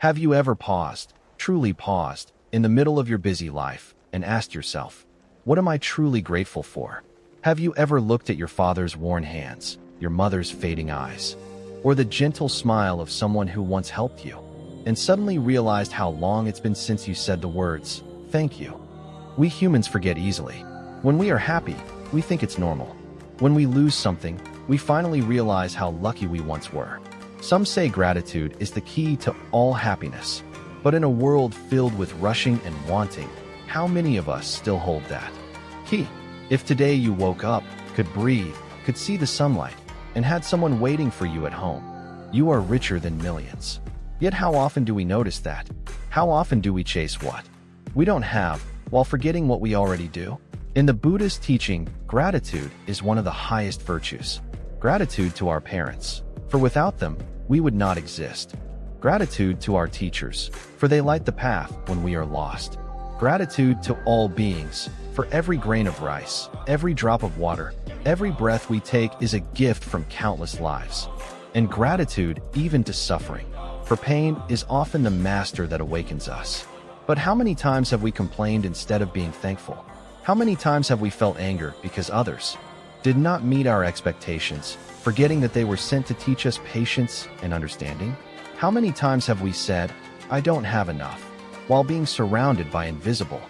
Have you ever paused, truly paused, in the middle of your busy life and asked yourself, what am I truly grateful for? Have you ever looked at your father's worn hands, your mother's fading eyes, or the gentle smile of someone who once helped you, and suddenly realized how long it's been since you said the words, thank you? We humans forget easily. When we are happy, we think it's normal. When we lose something, we finally realize how lucky we once were. Some say gratitude is the key to all happiness. But in a world filled with rushing and wanting, how many of us still hold that key? If today you woke up, could breathe, could see the sunlight, and had someone waiting for you at home, you are richer than millions. Yet how often do we notice that? How often do we chase what we don't have, while forgetting what we already do? In the Buddhist teaching, gratitude is one of the highest virtues. Gratitude to our parents, for without them, we would not exist. Gratitude to our teachers, for they light the path when we are lost. Gratitude to all beings, for every grain of rice, every drop of water, every breath we take is a gift from countless lives. And gratitude even to suffering, for pain is often the master that awakens us. But how many times have we complained instead of being thankful? How many times have we felt anger because others did not meet our expectations, forgetting that they were sent to teach us patience and understanding? How many times have we said, I don't have enough, while being surrounded by invisible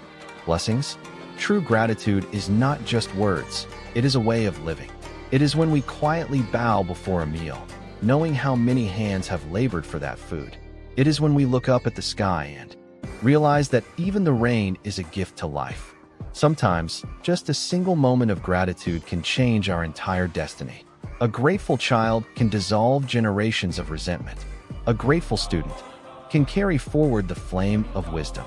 blessings? True gratitude is not just words, it is a way of living. It is when we quietly bow before a meal, knowing how many hands have labored for that food. It is when we look up at the sky and realize that even the rain is a gift to life. Sometimes, just a single moment of gratitude can change our entire destiny. A grateful child can dissolve generations of resentment. A grateful student can carry forward the flame of wisdom.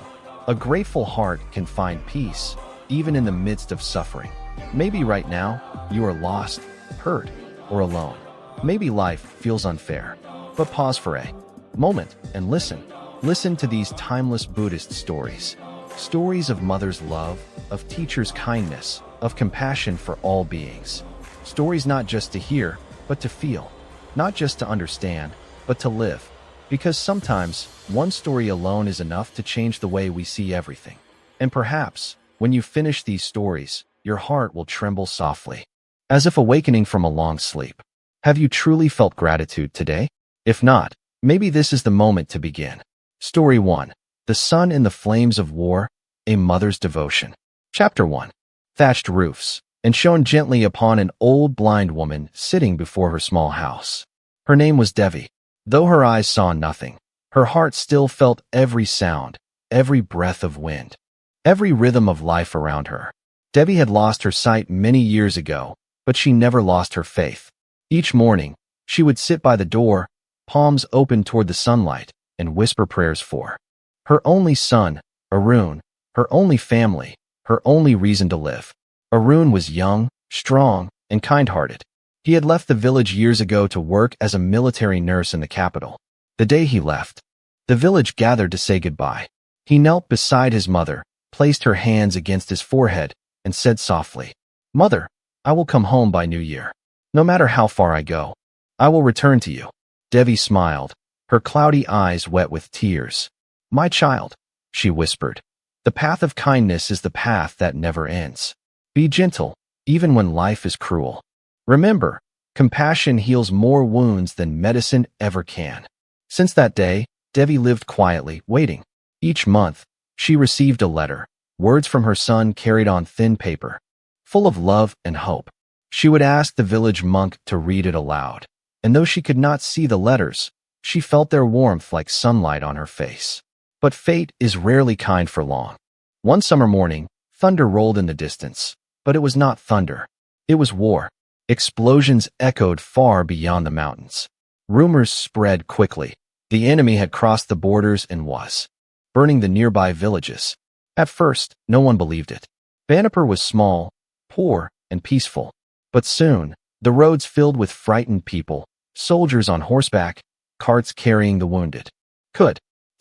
A grateful heart can find peace, even in the midst of suffering. Maybe right now, you are lost, hurt, or alone. Maybe life feels unfair. But pause for a moment and listen. Listen to these timeless Buddhist stories. Stories of mother's love, of teachers' kindness, of compassion for all beings. Stories not just to hear, but to feel. Not just to understand, but to live. Because sometimes, one story alone is enough to change the way we see everything. And perhaps, when you finish these stories, your heart will tremble softly, as if awakening from a long sleep. Have you truly felt gratitude today? If not, maybe this is the moment to begin. Story 1. The Sun in the Flames of War, a Mother's Devotion. Chapter 1. Thatched roofs, and shone gently upon an old blind woman sitting before her small house. Her name was Devi. Though her eyes saw nothing, her heart still felt every sound, every breath of wind, every rhythm of life around her. Devi had lost her sight many years ago, but she never lost her faith. Each morning, she would sit by the door, palms open toward the sunlight, and whisper prayers for her only son, Arun, her only family, her only reason to live. Arun was young, strong, and kind-hearted. He had left the village years ago to work as a military nurse in the capital. The day he left, the village gathered to say goodbye. He knelt beside his mother, placed her hands against his forehead, and said softly, "Mother, I will come home by New Year. No matter how far I go, I will return to you." Devi smiled, her cloudy eyes wet with tears. "My child," she whispered, "the path of kindness is the path that never ends. Be gentle, even when life is cruel. Remember, compassion heals more wounds than medicine ever can." Since that day, Devi lived quietly, waiting. Each month, she received a letter, words from her son carried on thin paper, full of love and hope. She would ask the village monk to read it aloud, and though she could not see the letters, she felt their warmth like sunlight on her face. But fate is rarely kind for long. One summer morning, thunder rolled in the distance, but it was not thunder. It was war. Explosions echoed far beyond the mountains. Rumors spread quickly. The enemy had crossed the borders and was burning the nearby villages. At first, no one believed it. Banipur was small, poor, and peaceful. But soon, the roads filled with frightened people, soldiers on horseback, carts carrying the wounded.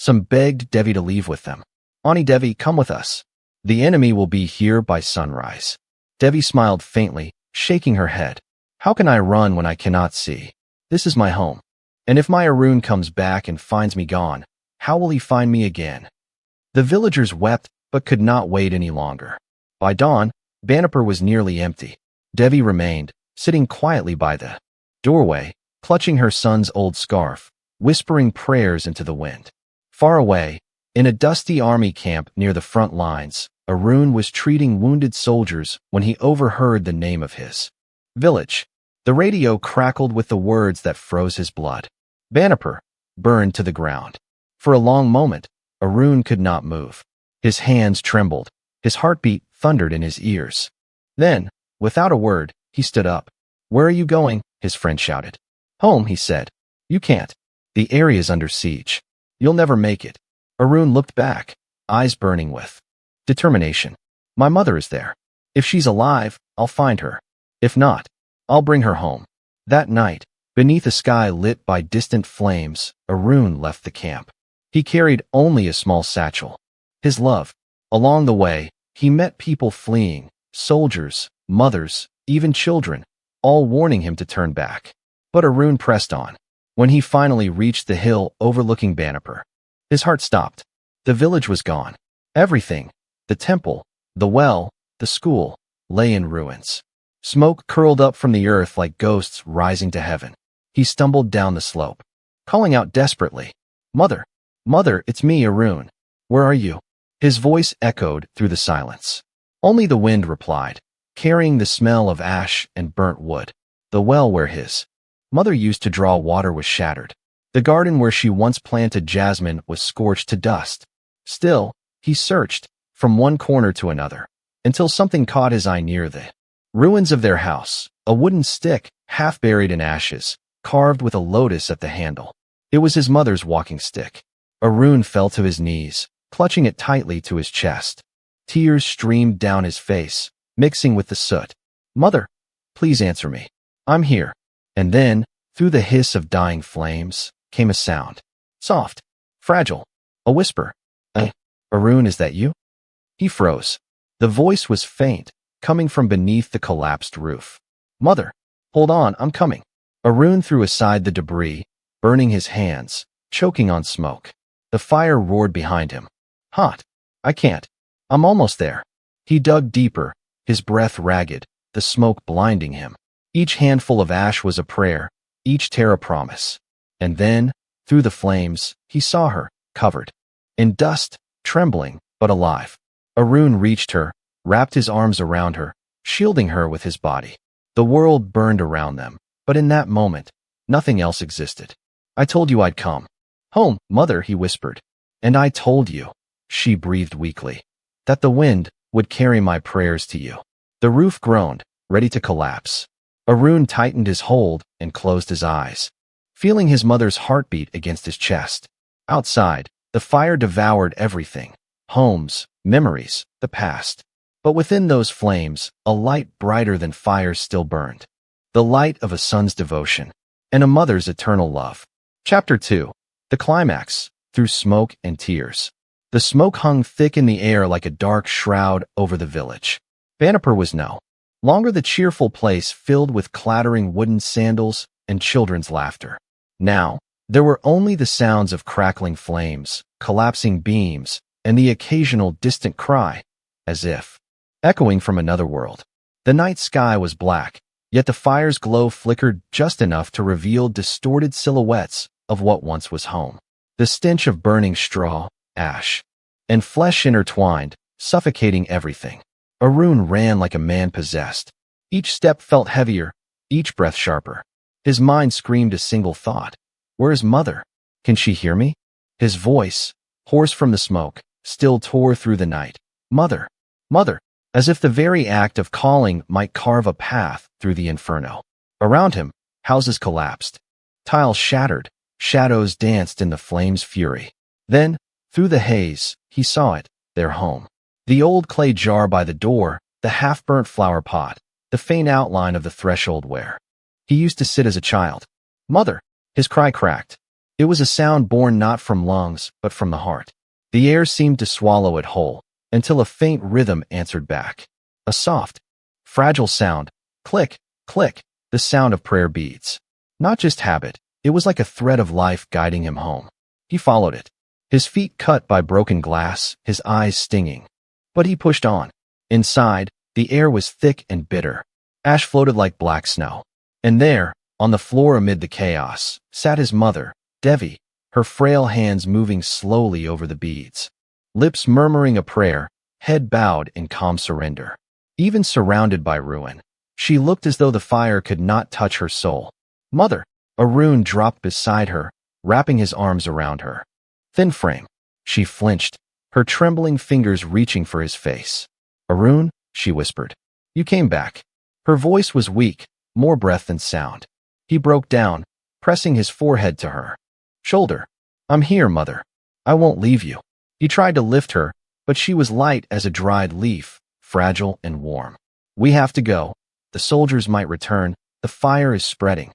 Some begged Devi to leave with them. "Ani Devi, come with us. The enemy will be here by sunrise." Devi smiled faintly, shaking her head. "How can I run when I cannot see? This is my home. And if my Arun comes back and finds me gone, How will he find me again? The villagers wept, but could not wait any longer. By dawn, Banipur was nearly empty. Devi remained, sitting quietly by the doorway, clutching her son's old scarf, whispering prayers into the wind. Far away, in a dusty army camp near the front lines, Arun was treating wounded soldiers when he overheard the name of his village. The radio crackled with the words that froze his blood. Banipur, burned to the ground. For a long moment, Arun could not move. His hands trembled. His heartbeat thundered in his ears. Then, without a word, he stood up. "Where are you going?" his friend shouted. "Home," he said. "You can't. The area is under siege. You'll never make it." Arun looked back, eyes burning with determination. "My mother is there. If she's alive, I'll find her. If not, I'll bring her home." That night, beneath a sky lit by distant flames, Arun left the camp. He carried only a small satchel. His love. Along the way, he met people fleeing, soldiers, mothers, even children, all warning him to turn back. But Arun pressed on. When he finally reached the hill overlooking Banipur, his heart stopped. The village was gone. Everything, the temple, the well, the school, lay in ruins. Smoke curled up from the earth like ghosts rising to heaven. He stumbled down the slope, calling out desperately, "Mother, Mother, it's me, Arun. Where are you?" His voice echoed through the silence. Only the wind replied, carrying the smell of ash and burnt wood. The well where his mother used to draw water was shattered. The garden where she once planted jasmine was scorched to dust. Still, he searched, from one corner to another, until something caught his eye near the ruins of their house, a wooden stick, half buried in ashes, carved with a lotus at the handle. It was his mother's walking stick. Arun fell to his knees, clutching it tightly to his chest. Tears streamed down his face, mixing with the soot. "Mother, please answer me. I'm here." And then, through the hiss of dying flames, came a sound. Soft, fragile, a whisper. Arun, is that you?" He froze. The voice was faint, coming from beneath the collapsed roof. "Mother, hold on, I'm coming." Arun threw aside the debris, burning his hands, choking on smoke. The fire roared behind him. "Hot. I can't. I'm almost there." He dug deeper, his breath ragged, the smoke blinding him. Each handful of ash was a prayer, each tear a promise. And then, through the flames, he saw her, covered in dust, trembling, but alive. Arun reached her, wrapped his arms around her, shielding her with his body. The world burned around them, but in that moment, nothing else existed. "I told you I'd come." "Home, Mother," he whispered. "And I told you," she breathed weakly, "that the wind would carry my prayers to you." The roof groaned, ready to collapse. Arun tightened his hold and closed his eyes, feeling his mother's heartbeat against his chest. Outside, the fire devoured everything: homes, memories, the past. But within those flames, a light brighter than fire still burned. The light of a son's devotion and a mother's eternal love. Chapter 2. The climax, through smoke and tears. The smoke hung thick in the air like a dark shroud over the village. Banipur was no longer the cheerful place filled with clattering wooden sandals and children's laughter. Now, there were only the sounds of crackling flames, collapsing beams, and the occasional distant cry, as if echoing from another world. The night sky was black, yet the fire's glow flickered just enough to reveal distorted silhouettes of what once was home. The stench of burning straw, ash, and flesh intertwined, suffocating everything. Arun ran like a man possessed. Each step felt heavier, each breath sharper. His mind screamed a single thought. "Where is Mother? Can she hear me?" His voice, hoarse from the smoke, still tore through the night. "Mother! Mother!" As if the very act of calling might carve a path through the inferno. Around him, houses collapsed. Tiles shattered. Shadows danced in the flames' fury. Then, through the haze, he saw it, their home. The old clay jar by the door, the half-burnt flower pot, the faint outline of the threshold where he used to sit as a child. "Mother!" His cry cracked. It was a sound born not from lungs, but from the heart. The air seemed to swallow it whole, until a faint rhythm answered back. A soft, fragile sound. Click, click, the sound of prayer beads. Not just habit. It was like a thread of life guiding him home. He followed it. his feet cut by broken glass, his eyes stinging. But he pushed on. Inside, the air was thick and bitter. Ash floated like black snow. And there, on the floor amid the chaos, sat his mother, Devi, her frail hands moving slowly over the beads. Lips murmuring a prayer, head bowed in calm surrender. Even surrounded by ruin, she looked as though the fire could not touch her soul. Mother! Arun dropped beside her, wrapping his arms around her. Thin frame. She flinched, her trembling fingers reaching for his face. Arun, she whispered. You came back. Her voice was weak, more breath than sound. He broke down, pressing his forehead to her shoulder. I'm here, Mother. I won't leave you. He tried to lift her, but she was light as a dried leaf, fragile and warm. We have to go. The soldiers might return. The fire is spreading.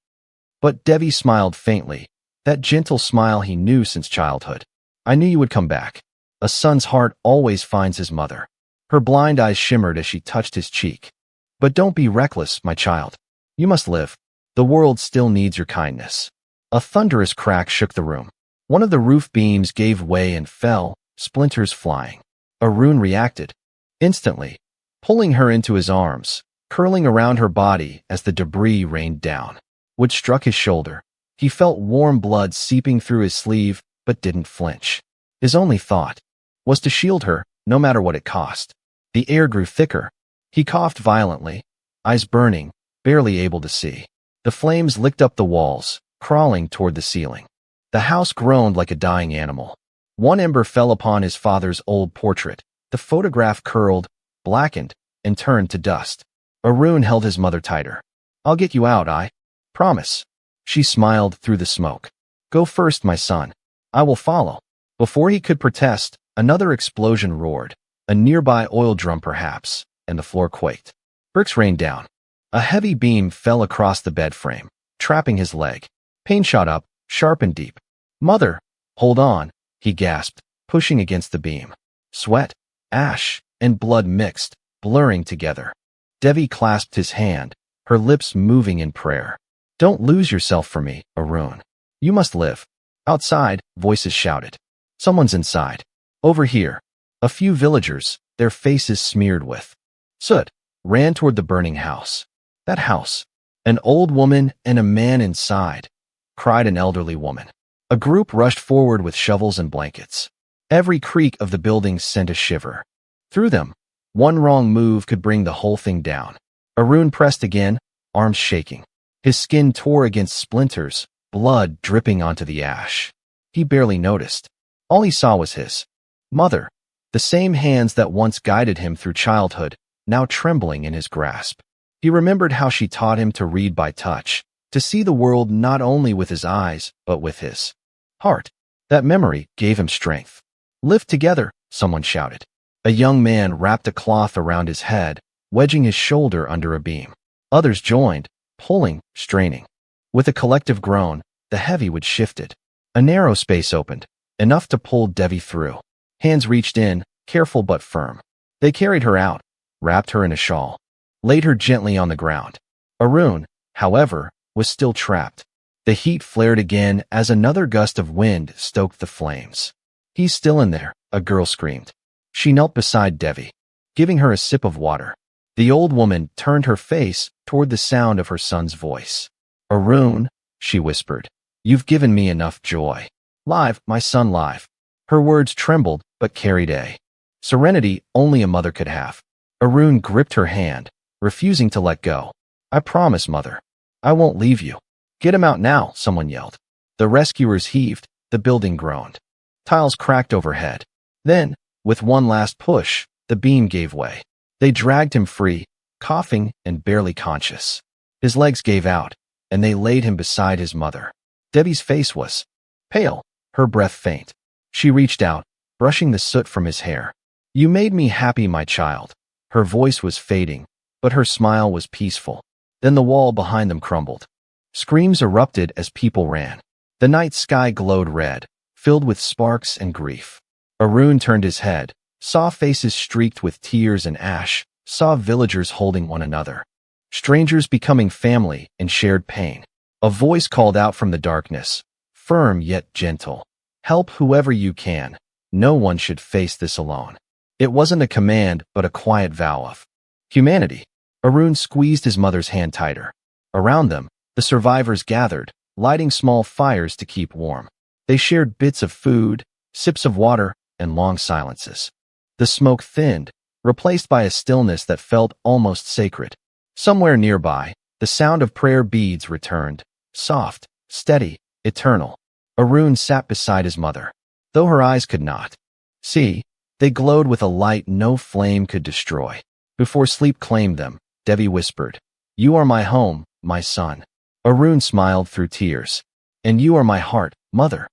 But Devi smiled faintly, that gentle smile he knew since childhood. I knew you would come back. A son's heart always finds his mother. Her blind eyes shimmered as she touched his cheek. But don't be reckless, my child. You must live. The world still needs your kindness. A thunderous crack shook the room. One of the roof beams gave way and fell, splinters flying. Arun reacted. Instantly, pulling her into his arms, curling around her body as the debris rained down. Wood struck his shoulder. He felt warm blood seeping through his sleeve, but didn't flinch. His only thought was to shield her, no matter what it cost. The air grew thicker. He coughed violently, eyes burning, barely able to see. The flames licked up the walls, crawling toward the ceiling. The house groaned like a dying animal. One ember fell upon his father's old portrait. The photograph curled, blackened, and turned to dust. Arun held his mother tighter. I'll get you out, I promise. She smiled through the smoke. Go first, my son. I will follow. Before he could protest, another explosion roared. A nearby oil drum perhaps, and the floor quaked. Bricks rained down. A heavy beam fell across the bed frame, trapping his leg. Pain shot up, sharp and deep. Mother, hold on, he gasped, pushing against the beam. Sweat, ash, and blood mixed, blurring together. Devi clasped his hand, her lips moving in prayer. Don't lose yourself for me, Arun. You must live. Outside, voices shouted. Someone's inside. Over here. A few villagers, their faces smeared with soot, ran toward the burning house. That house. An old woman and a man inside, cried an elderly woman. A group rushed forward with shovels and blankets. Every creak of the building sent a shiver through them. One wrong move could bring the whole thing down. Arun pressed again, arms shaking. His skin tore against splinters, blood dripping onto the ash. He barely noticed. All he saw was his mother, the same hands that once guided him through childhood, now trembling in his grasp. He remembered how she taught him to read by touch, to see the world not only with his eyes, but with his heart. That memory gave him strength. Lift together, someone shouted. A young man wrapped a cloth around his head, wedging his shoulder under a beam. Others joined, pulling, straining. With a collective groan, the heavy wood shifted. A narrow space opened, enough to pull Devi through. Hands reached in, careful but firm. They carried her out, wrapped her in a shawl, laid her gently on the ground. Arun, however, was still trapped. The heat flared again as another gust of wind stoked the flames. He's still in there, a girl screamed. She knelt beside Devi, giving her a sip of water. The old woman turned her face toward the sound of her son's voice. Arun, she whispered, you've given me enough joy. Live, my son, live. Her words trembled, but carried a serenity only a mother could have. Arun gripped her hand, refusing to let go. I promise, Mother. I won't leave you. Get him out now, someone yelled. The rescuers heaved, the building groaned. Tiles cracked overhead. Then, with one last push, the beam gave way. They dragged him free, coughing and barely conscious. His legs gave out, and they laid him beside his mother. Debbie's face was pale, her breath faint. She reached out, brushing the soot from his hair. You made me happy, my child. Her voice was fading, but her smile was peaceful. Then the wall behind them crumbled. Screams erupted as people ran. The night sky glowed red, filled with sparks and grief. Arun turned his head, saw faces streaked with tears and ash, saw villagers holding one another. Strangers becoming family in shared pain. A voice called out from the darkness, firm yet gentle. Help whoever you can. No one should face this alone. It wasn't a command, but a quiet vow of humanity. Arun squeezed his mother's hand tighter. Around them, the survivors gathered, lighting small fires to keep warm. They shared bits of food, sips of water, and long silences. The smoke thinned, replaced by a stillness that felt almost sacred. Somewhere nearby, the sound of prayer beads returned, soft, steady, eternal. Arun sat beside his mother. Though her eyes could not see, they glowed with a light no flame could destroy. Before sleep claimed them, Devi whispered, "You are my home, my son." Arun smiled through tears. "And you are my heart, mother."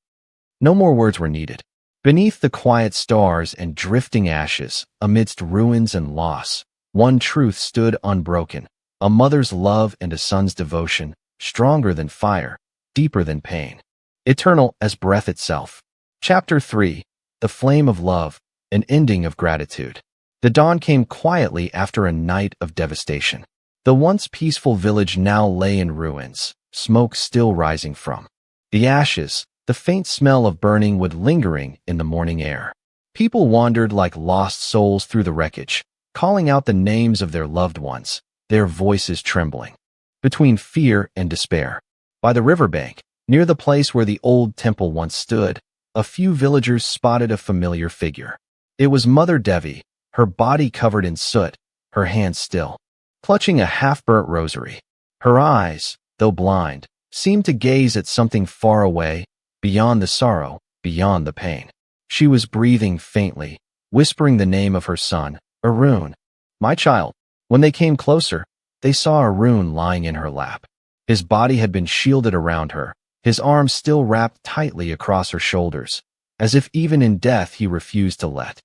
No more words were needed. Beneath the quiet stars and drifting ashes, amidst ruins and loss, one truth stood unbroken: a mother's love and a son's devotion, stronger than fire, deeper than pain, eternal as breath itself. Chapter 3: The Flame of Love, an Ending of Gratitude. The dawn came quietly after a night of devastation. The once peaceful village now lay in ruins, smoke still rising from the ashes, the faint smell of burning wood lingering in the morning air. People wandered like lost souls through the wreckage, calling out the names of their loved ones, their voices trembling between fear and despair. By the riverbank, near the place where the old temple once stood, a few villagers spotted a familiar figure. It was Mother Devi, her body covered in soot, her hands still clutching a half-burnt rosary. Her eyes, though blind, seemed to gaze at something far away, beyond the sorrow, beyond the pain. She was breathing faintly, whispering the name of her son, Arun. "My child." When they came closer, they saw Arun lying in her lap. His body had been shielded around her, his arms still wrapped tightly across her shoulders, as if even in death he refused to let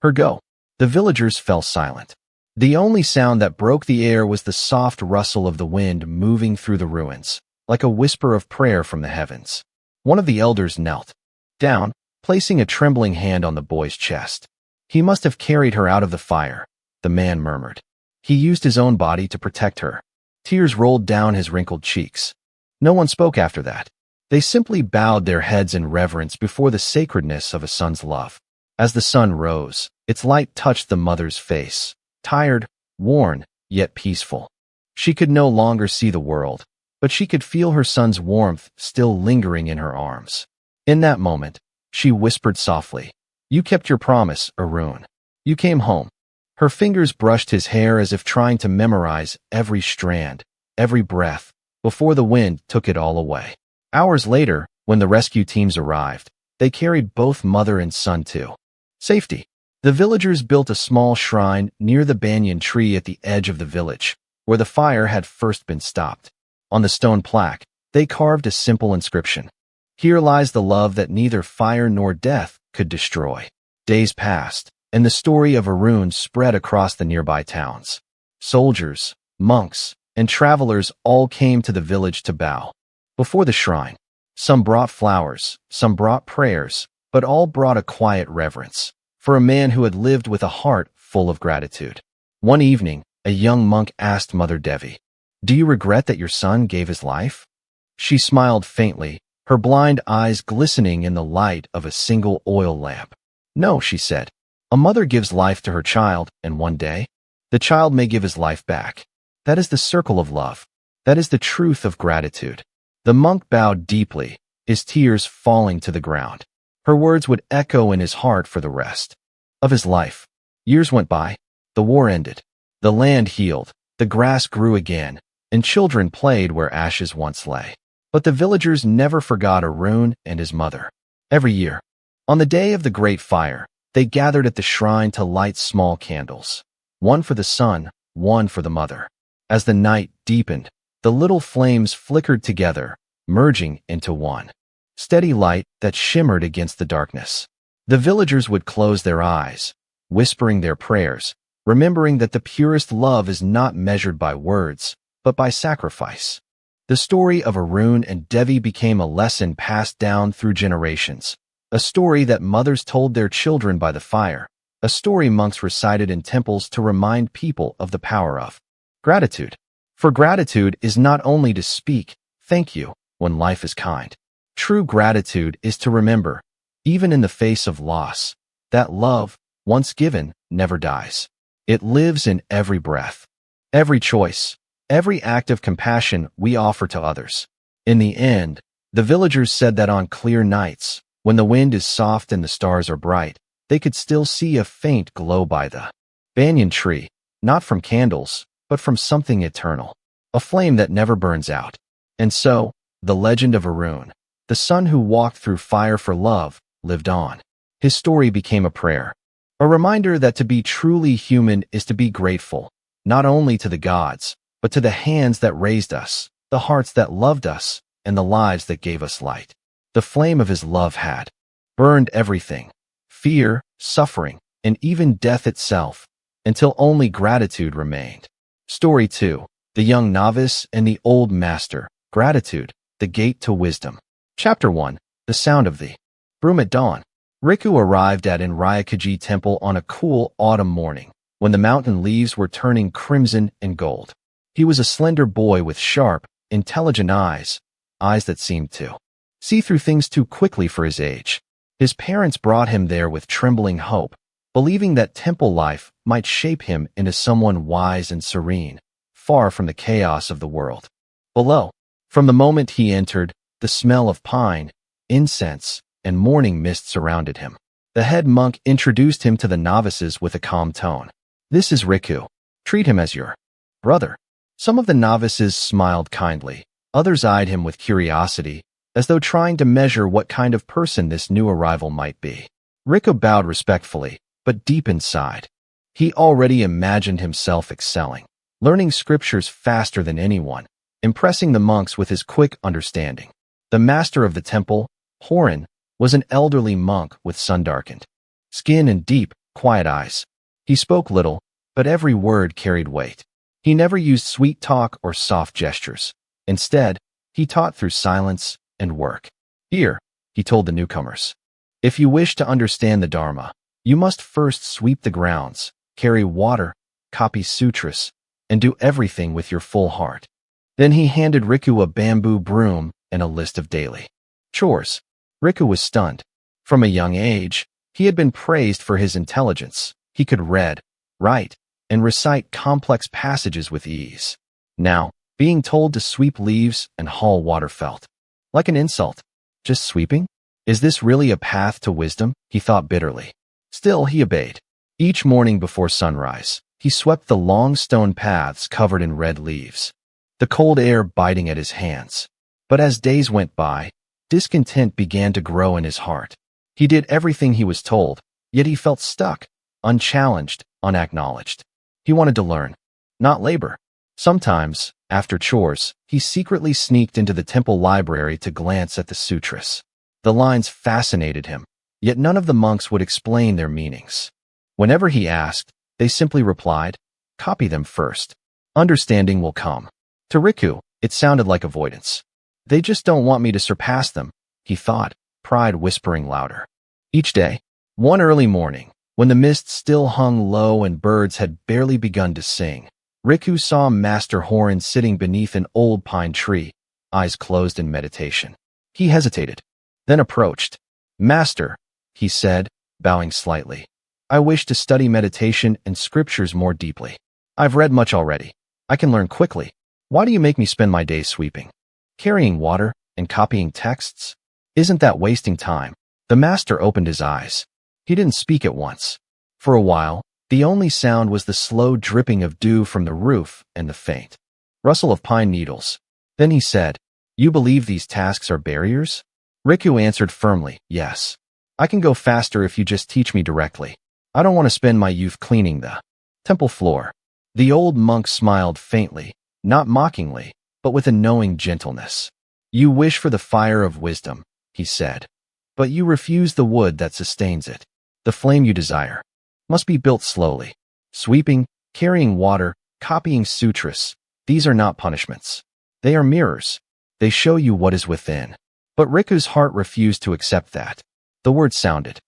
her go. The villagers fell silent. The only sound that broke the air was the soft rustle of the wind moving through the ruins, like a whisper of prayer from the heavens. One of the elders knelt down, placing a trembling hand on the boy's chest. "He must have carried her out of the fire," the man murmured. "He used his own body to protect her." Tears rolled down his wrinkled cheeks. No one spoke after that. They simply bowed their heads in reverence before the sacredness of a son's love. As the sun rose, its light touched the mother's face, tired, worn, yet peaceful. She could no longer see the world, but she could feel her son's warmth still lingering in her arms. In that moment, she whispered softly, "You kept your promise, Arun. You came home." Her fingers brushed his hair as if trying to memorize every strand, every breath, before the wind took it all away. Hours later, when the rescue teams arrived, they carried both mother and son to safety. The villagers built a small shrine near the banyan tree at the edge of the village, where the fire had first been stopped. On the stone plaque, they carved a simple inscription: "Here lies the love that neither fire nor death could destroy." Days passed, and the story of Arun spread across the nearby towns. Soldiers, monks, and travelers all came to the village to bow before the shrine. Some brought flowers, some brought prayers, but all brought a quiet reverence for a man who had lived with a heart full of gratitude. One evening, a young monk asked Mother Devi, "Do you regret that your son gave his life?" She smiled faintly, her blind eyes glistening in the light of a single oil lamp. "No," she said. "A mother gives life to her child, and one day, the child may give his life back. That is the circle of love. That is the truth of gratitude." The monk bowed deeply, his tears falling to the ground. Her words would echo in his heart for the rest of his life. Years went by. The war ended. The land healed. The grass grew again, and children played where ashes once lay. But the villagers never forgot Arun and his mother. Every year, on the day of the great fire, they gathered at the shrine to light small candles, one for the son, one for the mother. As the night deepened, the little flames flickered together, merging into one steady light that shimmered against the darkness. The villagers would close their eyes, whispering their prayers, remembering that the purest love is not measured by words, but by sacrifice. The story of Arun and Devi became a lesson passed down through generations, a story that mothers told their children by the fire, a story monks recited in temples to remind people of the power of gratitude. For gratitude is not only to speak, "Thank you," when life is kind. True gratitude is to remember, Even in the face of loss, that love, once given, never dies. It lives in every breath, every choice, every act of compassion we offer to others. In the end, the villagers said that on clear nights, when the wind is soft and the stars are bright, they could still see a faint glow by the banyan tree, not from candles, but from something eternal, a flame that never burns out. And so, the legend of Arun, the son who walked through fire for love, lived on. His story became a prayer, a reminder that to be truly human is to be grateful, not only to the gods, but to the hands that raised us, the hearts that loved us, and the lives that gave us light. The flame of his love had burned everything, fear, suffering, and even death itself, until only gratitude remained. Story 2. The Young Novice and the Old Master. Gratitude, the Gate to Wisdom. Chapter 1. The Sound of the Broom at Dawn. Riku arrived at Inryakaji Temple on a cool autumn morning, when the mountain leaves were turning crimson and gold. He was a slender boy with sharp, intelligent eyes that seemed to see through things too quickly for his age. His parents brought him there with trembling hope, believing that temple life might shape him into someone wise and serene, far from the chaos of the world below. From the moment he entered, the smell of pine, incense, and morning mist surrounded him. The head monk introduced him to the novices with a calm tone. "This is Riku. Treat him as your brother." Some of the novices smiled kindly. Others eyed him with curiosity, as though trying to measure what kind of person this new arrival might be. Riku bowed respectfully, but deep inside, he already imagined himself excelling, learning scriptures faster than anyone, impressing the monks with his quick understanding. The master of the temple, Arun, was an elderly monk with sun-darkened skin and deep, quiet eyes. He spoke little, but every word carried weight. He never used sweet talk or soft gestures. Instead, he taught through silence and work. "Here," he told the newcomers, "if you wish to understand the Dharma, you must first sweep the grounds, carry water, copy sutras, and do everything with your full heart." Then he handed Riku a bamboo broom and a list of daily chores. Riku was stunned. From a young age, he had been praised for his intelligence. He could read, write, and recite complex passages with ease. Now, being told to sweep leaves and haul water felt like an insult. Just sweeping? Is this really a path to wisdom? He thought bitterly. Still, he obeyed. Each morning before sunrise, he swept the long stone paths covered in red leaves, the cold air biting at his hands. But as days went by, discontent began to grow in his heart. He did everything he was told, yet he felt stuck, unchallenged, unacknowledged. He wanted to learn, not labor. Sometimes, after chores, he secretly sneaked into the temple library to glance at the sutras. The lines fascinated him, yet none of the monks would explain their meanings. Whenever he asked, they simply replied, "Copy them first. Understanding will come." To Riku, it sounded like avoidance. "They just don't want me to surpass them," he thought, pride whispering louder. Each day, one early morning, when the mist still hung low and birds had barely begun to sing, Riku saw Master Arun sitting beneath an old pine tree, eyes closed in meditation. He hesitated, then approached. "Master," he said, bowing slightly, "I wish to study meditation and scriptures more deeply. I've read much already. I can learn quickly. Why do you make me spend my days sweeping, carrying water, and copying texts? Isn't that wasting time?" The master opened his eyes. He didn't speak at once. For a while, the only sound was the slow dripping of dew from the roof and the faint rustle of pine needles. Then he said, "You believe these tasks are barriers?" Riku answered firmly, "Yes. I can go faster if you just teach me directly. I don't want to spend my youth cleaning the temple floor." The old monk smiled faintly, not mockingly, but with a knowing gentleness. "You wish for the fire of wisdom," he said, "but you refuse the wood that sustains it. The flame you desire must be built slowly. Sweeping, carrying water, copying sutras, these are not punishments. They are mirrors. They show you what is within." But Riku's heart refused to accept that. The words sounded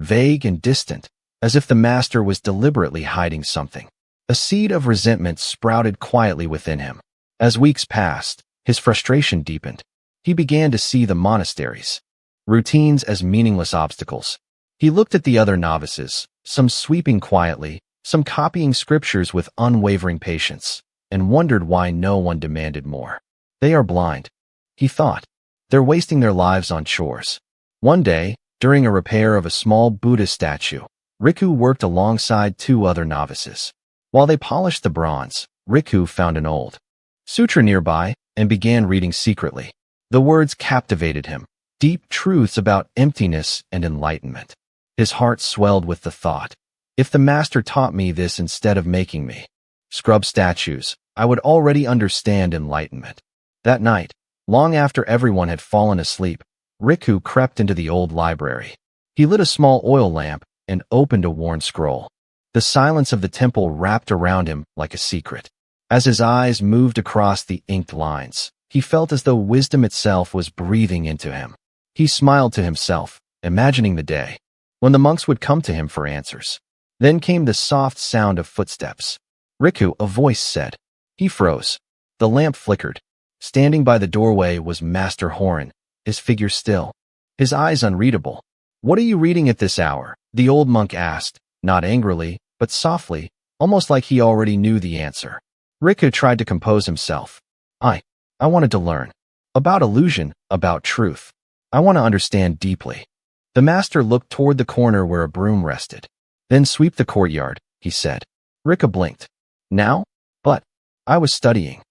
vague and distant, as if the master was deliberately hiding something. A seed of resentment sprouted quietly within him. As weeks passed, his frustration deepened. He began to see the monasteries routines as meaningless obstacles. He looked at the other novices, some sweeping quietly, some copying scriptures with unwavering patience, and wondered why no one demanded more. They are blind, he thought. They're wasting their lives on chores. One day, during a repair of a small Buddhist statue, Riku worked alongside two other novices. While they polished the bronze, Riku found an old sutra nearby and began reading secretly. The words captivated him, deep truths about emptiness and enlightenment. His heart swelled with the thought, if the master taught me this instead of making me scrub statues, I would already understand enlightenment. That night, long after everyone had fallen asleep, Riku crept into the old library. He lit a small oil lamp and opened a worn scroll. The silence of the temple wrapped around him like a secret. As his eyes moved across the inked lines, he felt as though wisdom itself was breathing into him. He smiled to himself, imagining the day when the monks would come to him for answers. Then came the soft sound of footsteps. Riku, a voice said. He froze. The lamp flickered. Standing by the doorway was Master Horan, his figure still, his eyes unreadable. What are you reading at this hour? The old monk asked, not angrily, but softly, almost like he already knew the answer. Riku tried to compose himself. I wanted to learn. About illusion, about truth. I want to understand deeply. The master looked toward the corner where a broom rested. Then sweep the courtyard, he said. Riku blinked. Now? But I was studying.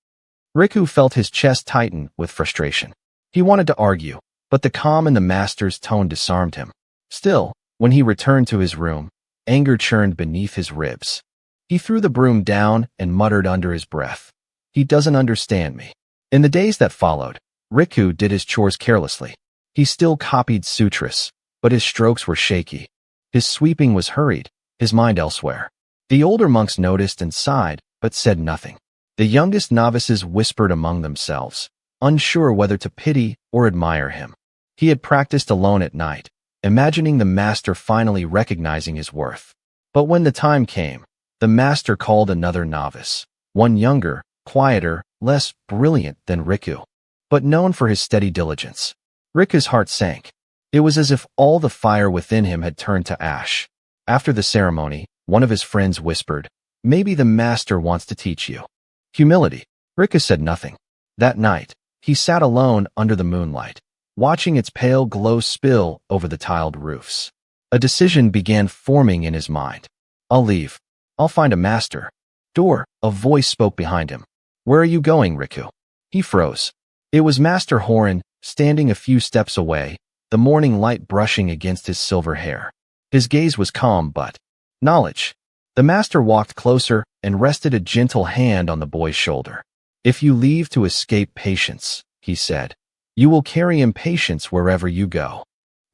Riku felt his chest tighten with frustration. He wanted to argue, but the calm in the master's tone disarmed him. Still, when he returned to his room, anger churned beneath his ribs. He threw the broom down and muttered under his breath. He doesn't understand me. In the days that followed, Riku did his chores carelessly. He still copied sutras, but his strokes were shaky. His sweeping was hurried, his mind elsewhere. The older monks noticed and sighed, but said nothing. The youngest novices whispered among themselves, unsure whether to pity or admire him. He had practiced alone at night, imagining the master finally recognizing his worth. But when the time came, the master called another novice, one younger, quieter, less brilliant than Riku, but known for his steady diligence. Riku's heart sank. It was as if all the fire within him had turned to ash. After the ceremony, one of his friends whispered, maybe the master wants to teach you humility. Riku said nothing. That night, he sat alone under the moonlight, watching its pale glow spill over the tiled roofs. A decision began forming in his mind. I'll leave. I'll find a master. Door, a voice spoke behind him. Where are you going, Riku? He froze. It was Master Horan, standing a few steps away, the morning light brushing against his silver hair. His gaze was calm but knowledge. The master walked closer and rested a gentle hand on the boy's shoulder. If you leave to escape patience, he said, you will carry impatience wherever you go.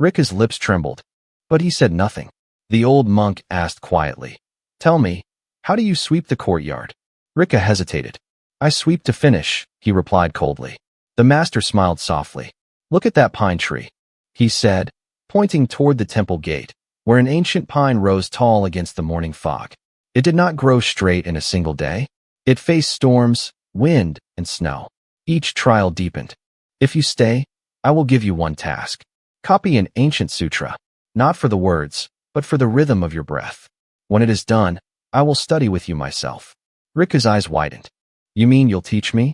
Riku's lips trembled, but he said nothing. The old monk asked quietly, tell me, how do you sweep the courtyard? Riku hesitated. I sweep to finish, he replied coldly. The master smiled softly. Look at that pine tree, he said, pointing toward the temple gate, where an ancient pine rose tall against the morning fog. It did not grow straight in a single day. It faced storms, wind, and snow. Each trial deepened. If you stay, I will give you one task. Copy an ancient sutra, not for the words, but for the rhythm of your breath. When it is done, I will study with you myself. Riku's eyes widened. You mean you'll teach me?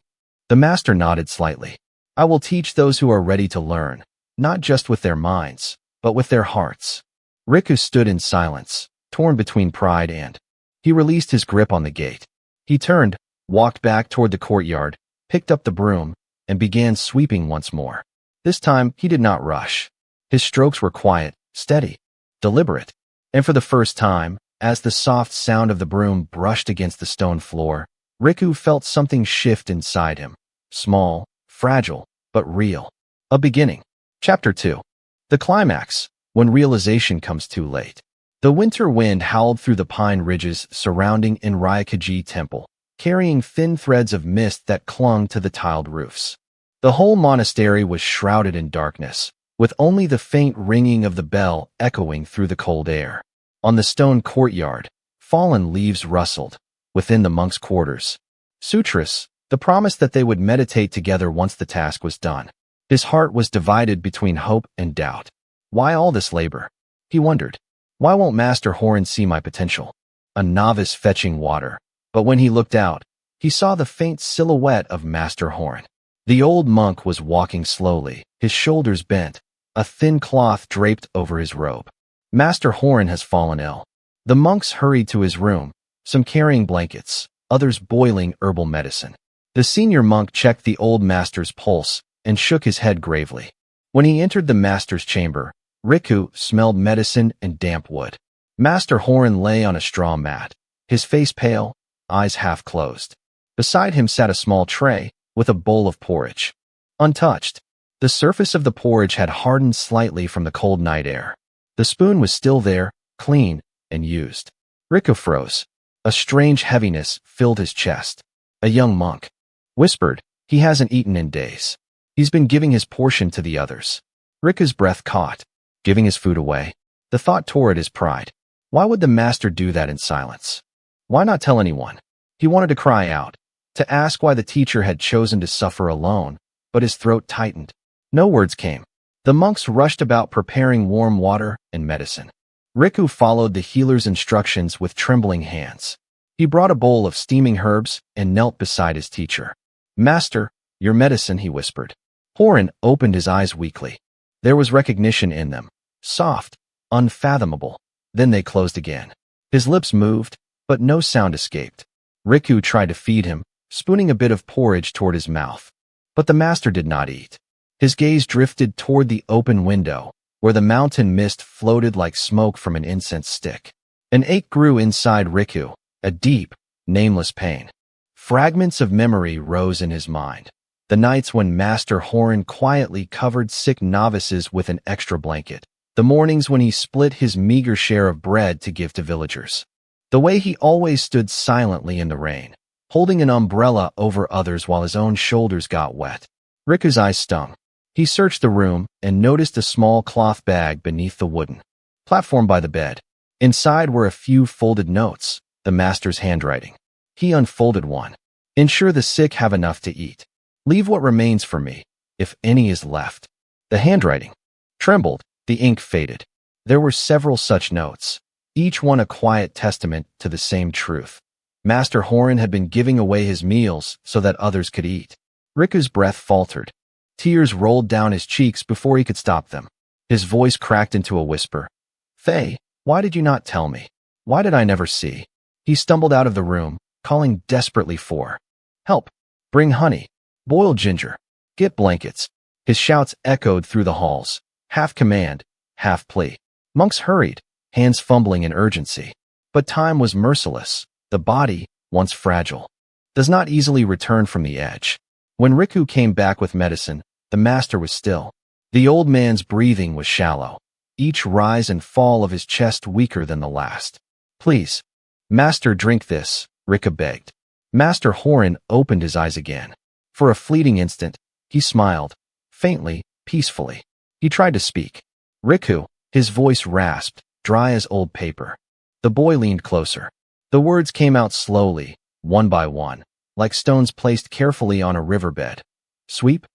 The master nodded slightly. I will teach those who are ready to learn, not just with their minds, but with their hearts. Riku stood in silence, torn between pride and. He released his grip on the gate. He turned, walked back toward the courtyard, picked up the broom, and began sweeping once more. This time, he did not rush. His strokes were quiet, steady, deliberate. And for the first time, as the soft sound of the broom brushed against the stone floor, Riku felt something shift inside him. Small, fragile, but real. A beginning. Chapter 2. The climax, when realization comes too late. The winter wind howled through the pine ridges surrounding Inryakaji Temple, carrying thin threads of mist that clung to the tiled roofs. The whole monastery was shrouded in darkness, with only the faint ringing of the bell echoing through the cold air. On the stone courtyard, fallen leaves rustled. Within the monks' quarters, sutras, the promise that they would meditate together once the task was done. His heart was divided between hope and doubt. Why all this labor? He wondered. Why won't Master Horan see my potential? A novice fetching water. But when he looked out, he saw the faint silhouette of Master Horan. The old monk was walking slowly, his shoulders bent, a thin cloth draped over his robe. Master Horan has fallen ill. The monks hurried to his room, some carrying blankets, others boiling herbal medicine. The senior monk checked the old master's pulse and shook his head gravely. When he entered the master's chamber, Riku smelled medicine and damp wood. Master Horan lay on a straw mat, his face pale, eyes half closed. Beside him sat a small tray with a bowl of porridge. Untouched, the surface of the porridge had hardened slightly from the cold night air. The spoon was still there, clean and used. Riku froze. A strange heaviness filled his chest. A young monk whispered, "He hasn't eaten in days. He's been giving his portion to the others." Riku's breath caught. Giving his food away? The thought tore at his pride. Why would the master do that in silence? Why not tell anyone? He wanted to cry out, to ask why the teacher had chosen to suffer alone, but his throat tightened. No words came. The monks rushed about preparing warm water and medicine. Riku followed the healer's instructions with trembling hands. He brought a bowl of steaming herbs and knelt beside his teacher. "Master, your medicine," he whispered. Horan opened his eyes weakly. There was recognition in them, soft, unfathomable. Then they closed again. His lips moved, but no sound escaped. Riku tried to feed him, spooning a bit of porridge toward his mouth. But the master did not eat. His gaze drifted toward the open window, where the mountain mist floated like smoke from an incense stick. An ache grew inside Riku, a deep, nameless pain. Fragments of memory rose in his mind. The nights when Master Horan quietly covered sick novices with an extra blanket. The mornings when he split his meager share of bread to give to villagers. The way he always stood silently in the rain, holding an umbrella over others while his own shoulders got wet. Riku's eyes stung. He searched the room and noticed a small cloth bag beneath the wooden platform by the bed. Inside were a few folded notes, the master's handwriting. He unfolded one. "Ensure the sick have enough to eat. Leave what remains for me, if any is left." The handwriting trembled, the ink faded. There were several such notes, each one a quiet testament to the same truth. Master Horan had been giving away his meals so that others could eat. Riku's breath faltered. Tears rolled down his cheeks before he could stop them. His voice cracked into a whisper. "Faye, why did you not tell me? Why did I never see?" He stumbled out of the room, calling desperately for help. "Bring honey. Boil ginger. Get blankets." His shouts echoed through the halls, half command, half plea. Monks hurried, hands fumbling in urgency. But time was merciless. The body, once fragile, does not easily return from the edge. When Riku came back with medicine, the master was still. The old man's breathing was shallow, each rise and fall of his chest weaker than the last. "Please, master, drink this," Riku begged. Master Horan opened his eyes again. For a fleeting instant, he smiled, faintly, peacefully. He tried to speak. "Riku," his voice rasped, dry as old paper. The boy leaned closer. The words came out slowly, one by one, like stones placed carefully on a riverbed. "Sweep.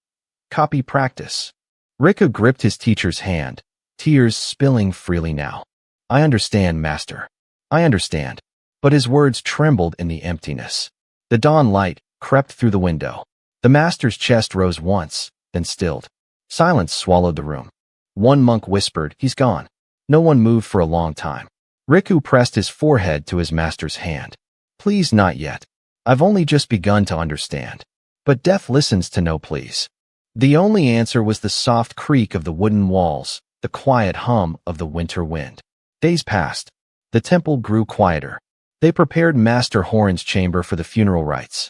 Copy practice." Riku gripped his teacher's hand, tears spilling freely now. "I understand, master. I understand." But his words trembled in the emptiness. The dawn light crept through the window. The master's chest rose once, then stilled. Silence swallowed the room. One monk whispered, "He's gone." No one moved for a long time. Riku pressed his forehead to his master's hand. "Please, not yet. I've only just begun to understand." But death listens to no pleas. The only answer was the soft creak of the wooden walls, the quiet hum of the winter wind. Days passed. The temple grew quieter. They prepared Master Horan's chamber for the funeral rites.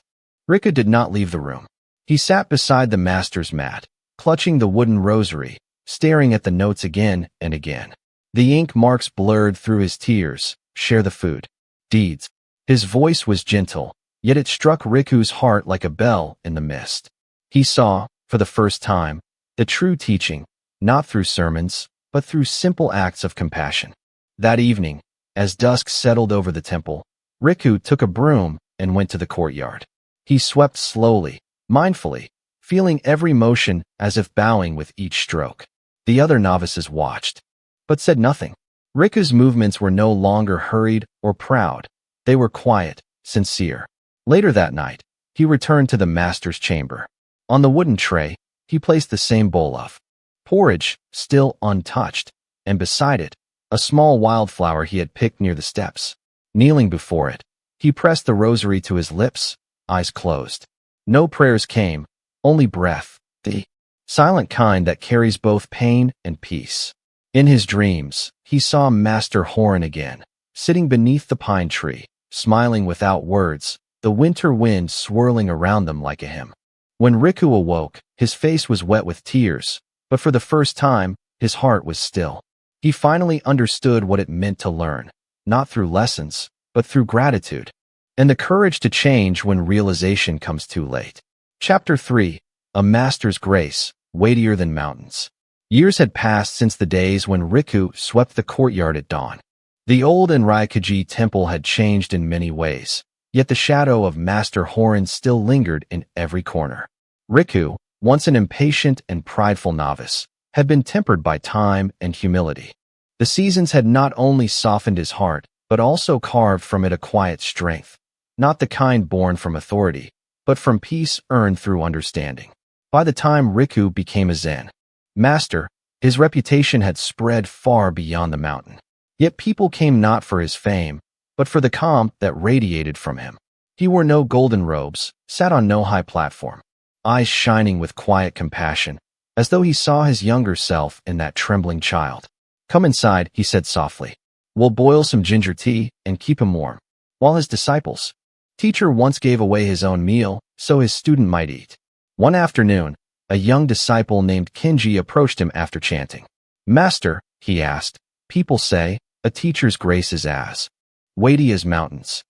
Riku did not leave the room. He sat beside the master's mat, clutching the wooden rosary, staring at the notes again and again. The ink marks blurred through his tears. "Share the food. Deeds." His voice was gentle, yet it struck Riku's heart like a bell in the mist. He saw, for the first time, the true teaching, not through sermons, but through simple acts of compassion. That evening, as dusk settled over the temple, Riku took a broom and went to the courtyard. He swept slowly, mindfully, feeling every motion as if bowing with each stroke. The other novices watched, but said nothing. Riku's movements were no longer hurried or proud. They were quiet, sincere. Later that night, he returned to the master's chamber. On the wooden tray, he placed the same bowl of porridge, still untouched, and beside it, a small wildflower he had picked near the steps. Kneeling before it, he pressed the rosary to his lips, eyes closed. No prayers came, only breath, the silent kind that carries both pain and peace. In his dreams, he saw Master Horan again, sitting beneath the pine tree, smiling without words, the winter wind swirling around them like a hymn. When Riku awoke, his face was wet with tears, but for the first time, his heart was still. He finally understood what it meant to learn, not through lessons, but through gratitude, and the courage to change when realization comes too late. Chapter 3. A Master's Grace, Weightier Than Mountains. Years had passed since the days when Riku swept the courtyard at dawn. The old Enraikuji temple had changed in many ways, yet the shadow of Master Horan still lingered in every corner. Riku, once an impatient and prideful novice, had been tempered by time and humility. The seasons had not only softened his heart, but also carved from it a quiet strength, not the kind born from authority, but from peace earned through understanding. By the time Riku became a Zen master, his reputation had spread far beyond the mountain. Yet people came not for his fame, but for the calm that radiated from him. He wore no golden robes, sat on no high platform, eyes shining with quiet compassion, as though he saw his younger self in that trembling child. "Come inside," he said softly. "We'll boil some ginger tea and keep him warm." While his disciples, teacher once gave away his own meal so his student might eat. One afternoon, a young disciple named Kinji approached him after chanting. "Master," he asked, "people say a teacher's grace is as weighty as mountains.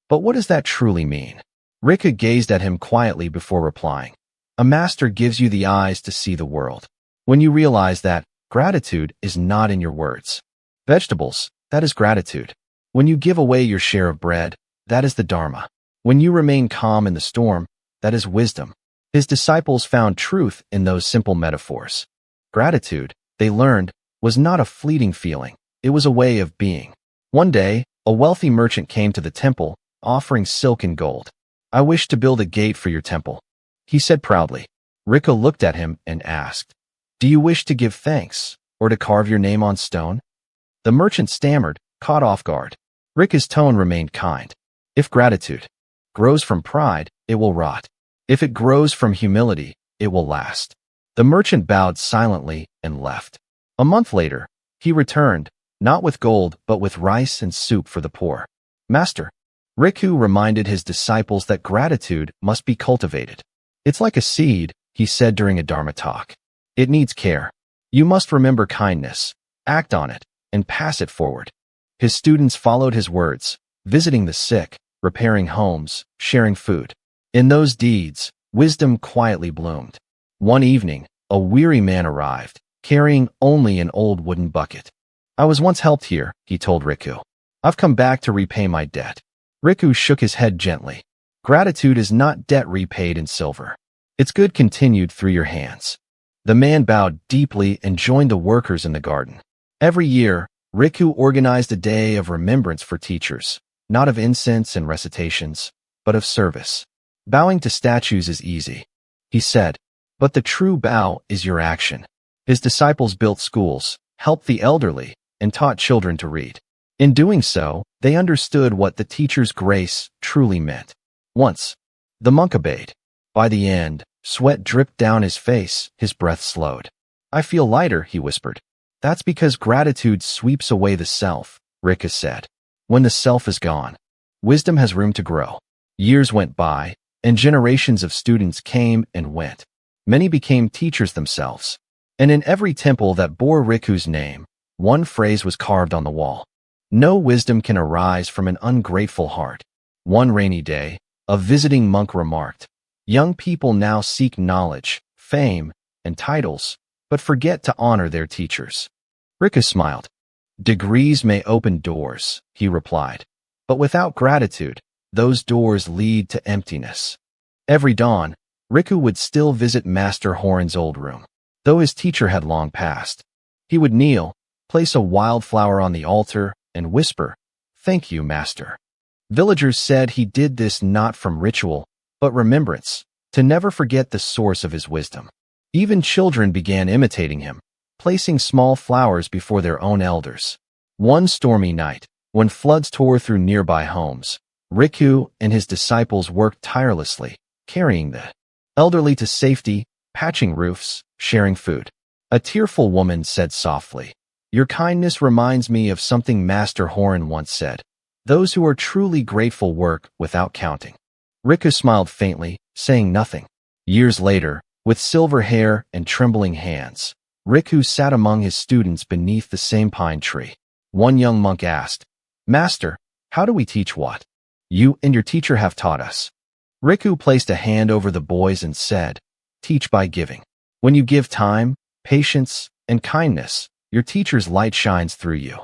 But what does that truly mean?" Riku gazed at him quietly before replying. "A master gives you the eyes to see the world. When you realize that gratitude is not in your words. Vegetables, that is gratitude. When you give away your share of bread, that is the Dharma. When you remain calm in the storm, that is wisdom." His disciples found truth in those simple metaphors. Gratitude, they learned, was not a fleeting feeling. It was a way of being. One day, a wealthy merchant came to the temple, offering silk and gold. "I wish to build a gate for your temple," he said proudly. Riku looked at him and asked, "Do you wish to give thanks, or to carve your name on stone?" The merchant stammered, caught off guard. Riku's tone remained kind. "If gratitude grows from pride, it will rot. If it grows from humility, it will last." The merchant bowed silently and left. A month later, he returned, not with gold but with rice and soup for the poor. "Master," Riku reminded his disciples that gratitude must be cultivated. "It's like a seed," he said during a Dharma talk. "It needs care. You must remember kindness, act on it, and pass it forward." His students followed his words, visiting the sick, repairing homes, sharing food. In those deeds, wisdom quietly bloomed. One evening, a weary man arrived, carrying only an old wooden bucket. "I was once helped here," he told Riku. "I've come back to repay my debt." Riku shook his head gently. "Gratitude is not debt repaid in silver. It's good continued through your hands." The man bowed deeply and joined the workers in the garden. Every year, Riku organized a day of remembrance for teachers, not of incense and recitations, but of service. "Bowing to statues is easy," he said, "but the true bow is your action." His disciples built schools, helped the elderly, and taught children to read. In doing so, they understood what the teacher's grace truly meant. Once, the monk obeyed. By the end, sweat dripped down his face, his breath slowed. "I feel lighter," he whispered. "That's because gratitude sweeps away the self," Riku said. "When the self is gone, wisdom has room to grow." Years went by, and generations of students came and went. Many became teachers themselves. And in every temple that bore Riku's name, one phrase was carved on the wall. "No wisdom can arise from an ungrateful heart." One rainy day, a visiting monk remarked, "Young people now seek knowledge, fame, and titles, but forget to honor their teachers." Riku smiled. "Degrees may open doors," he replied, "but without gratitude, those doors lead to emptiness." Every dawn, Riku would still visit Master Horan's old room, though his teacher had long passed. He would kneel, place a wildflower on the altar, and whisper, "Thank you, Master." Villagers said he did this not from ritual, but remembrance, to never forget the source of his wisdom. Even children began imitating him, placing small flowers before their own elders. One stormy night, when floods tore through nearby homes, Riku and his disciples worked tirelessly, carrying the elderly to safety, patching roofs, sharing food. A tearful woman said softly, "Your kindness reminds me of something Master Horan once said. Those who are truly grateful work without counting." Riku smiled faintly, saying nothing. Years later, with silver hair and trembling hands, Riku sat among his students beneath the same pine tree. One young monk asked, "Master, how do we teach what you and your teacher have taught us?" Riku placed a hand over the boys and said, "Teach by giving. When you give time, patience, and kindness, your teacher's light shines through you."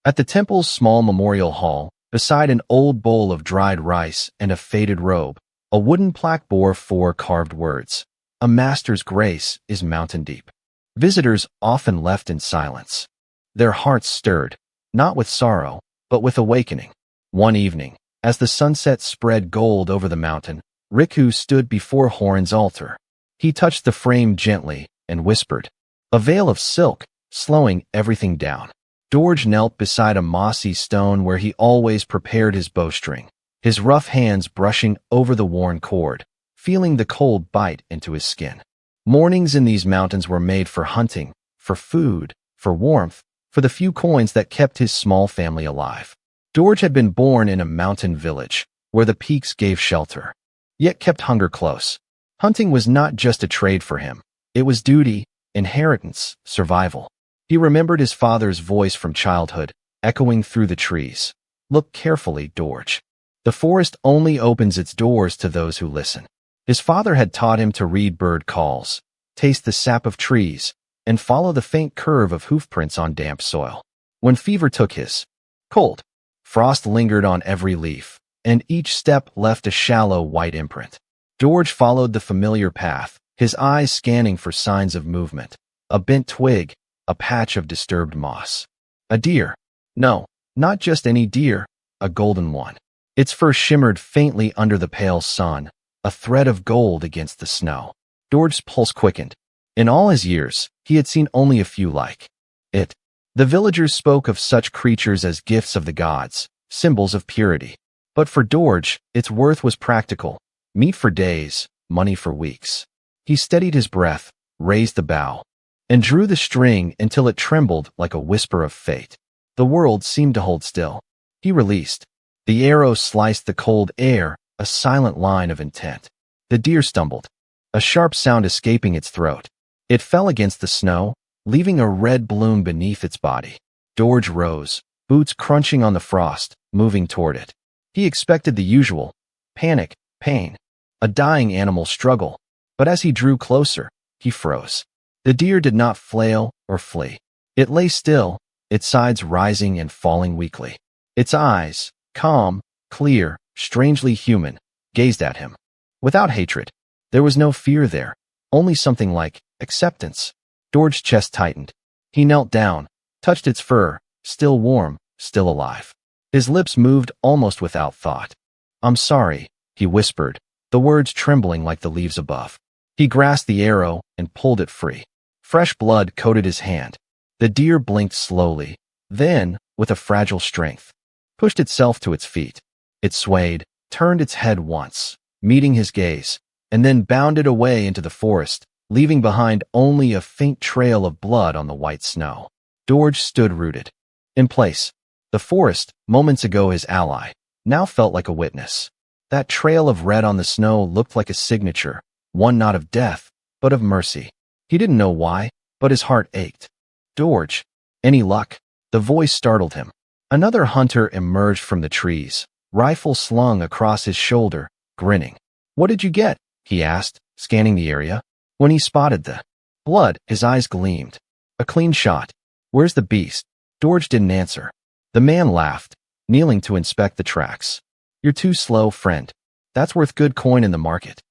At the temple's small memorial hall, beside an old bowl of dried rice and a faded robe, a wooden plaque bore 4 carved words, "A master's grace is mountain deep." Visitors often left in silence. Their hearts stirred, not with sorrow, but with awakening. One evening, as the sunset spread gold over the mountain, Riku stood before Horan's altar. He touched the frame gently and whispered, "A veil of silk," slowing everything down. Dorje knelt beside a mossy stone where he always prepared his bowstring, his rough hands brushing over the worn cord, feeling the cold bite into his skin. Mornings in these mountains were made for hunting, for food, for warmth, for the few coins that kept his small family alive. Dorje had been born in a mountain village, where the peaks gave shelter, yet kept hunger close. Hunting was not just a trade for him. It was duty, inheritance, survival. He remembered his father's voice from childhood, echoing through the trees. "Look carefully, Dorje. The forest only opens its doors to those who listen." His father had taught him to read bird calls, taste the sap of trees, and follow the faint curve of hoofprints on damp soil. When fever took his cold, frost lingered on every leaf, and each step left a shallow white imprint. Dorje followed the familiar path, his eyes scanning for signs of movement. A bent twig, a patch of disturbed moss. A deer. No, not just any deer, a golden one. Its fur shimmered faintly under the pale sun, a thread of gold against the snow. Dorje's pulse quickened. In all his years, he had seen only a few like it. The villagers spoke of such creatures as gifts of the gods, symbols of purity. But for Dorje, its worth was practical, meat for days, money for weeks. He steadied his breath, raised the bow, and drew the string until it trembled like a whisper of fate. The world seemed to hold still. He released. The arrow sliced the cold air, a silent line of intent. The deer stumbled, a sharp sound escaping its throat. It fell against the snow, leaving a red bloom beneath its body. Dorje rose, boots crunching on the frost, moving toward it. He expected the usual: panic, pain, a dying animal struggle. But as he drew closer, he froze. The deer did not flail or flee. It lay still, its sides rising and falling weakly. Its eyes, calm, clear, strangely human, gazed at him. Without hatred. There was no fear there, only something like acceptance. Dorje's chest tightened. He knelt down, touched its fur, still warm, still alive. His lips moved almost without thought. "I'm sorry," he whispered, the words trembling like the leaves above. He grasped the arrow and pulled it free. Fresh blood coated his hand. The deer blinked slowly, then, with a fragile strength, pushed itself to its feet. It swayed, turned its head once, meeting his gaze, and then bounded away into the forest, leaving behind only a faint trail of blood on the white snow. Dorje stood rooted. In place. The forest, moments ago his ally, now felt like a witness. That trail of red on the snow looked like a signature, one not of death, but of mercy. He didn't know why, but his heart ached. "Dorje, any luck?" The voice startled him. Another hunter emerged from the trees, rifle slung across his shoulder, grinning. "What did you get?" he asked, scanning the area. When he spotted the blood, his eyes gleamed. "A clean shot. Where's the beast?" Dorje didn't answer. The man laughed, kneeling to inspect the tracks. "You're too slow, friend. That's worth good coin in the market."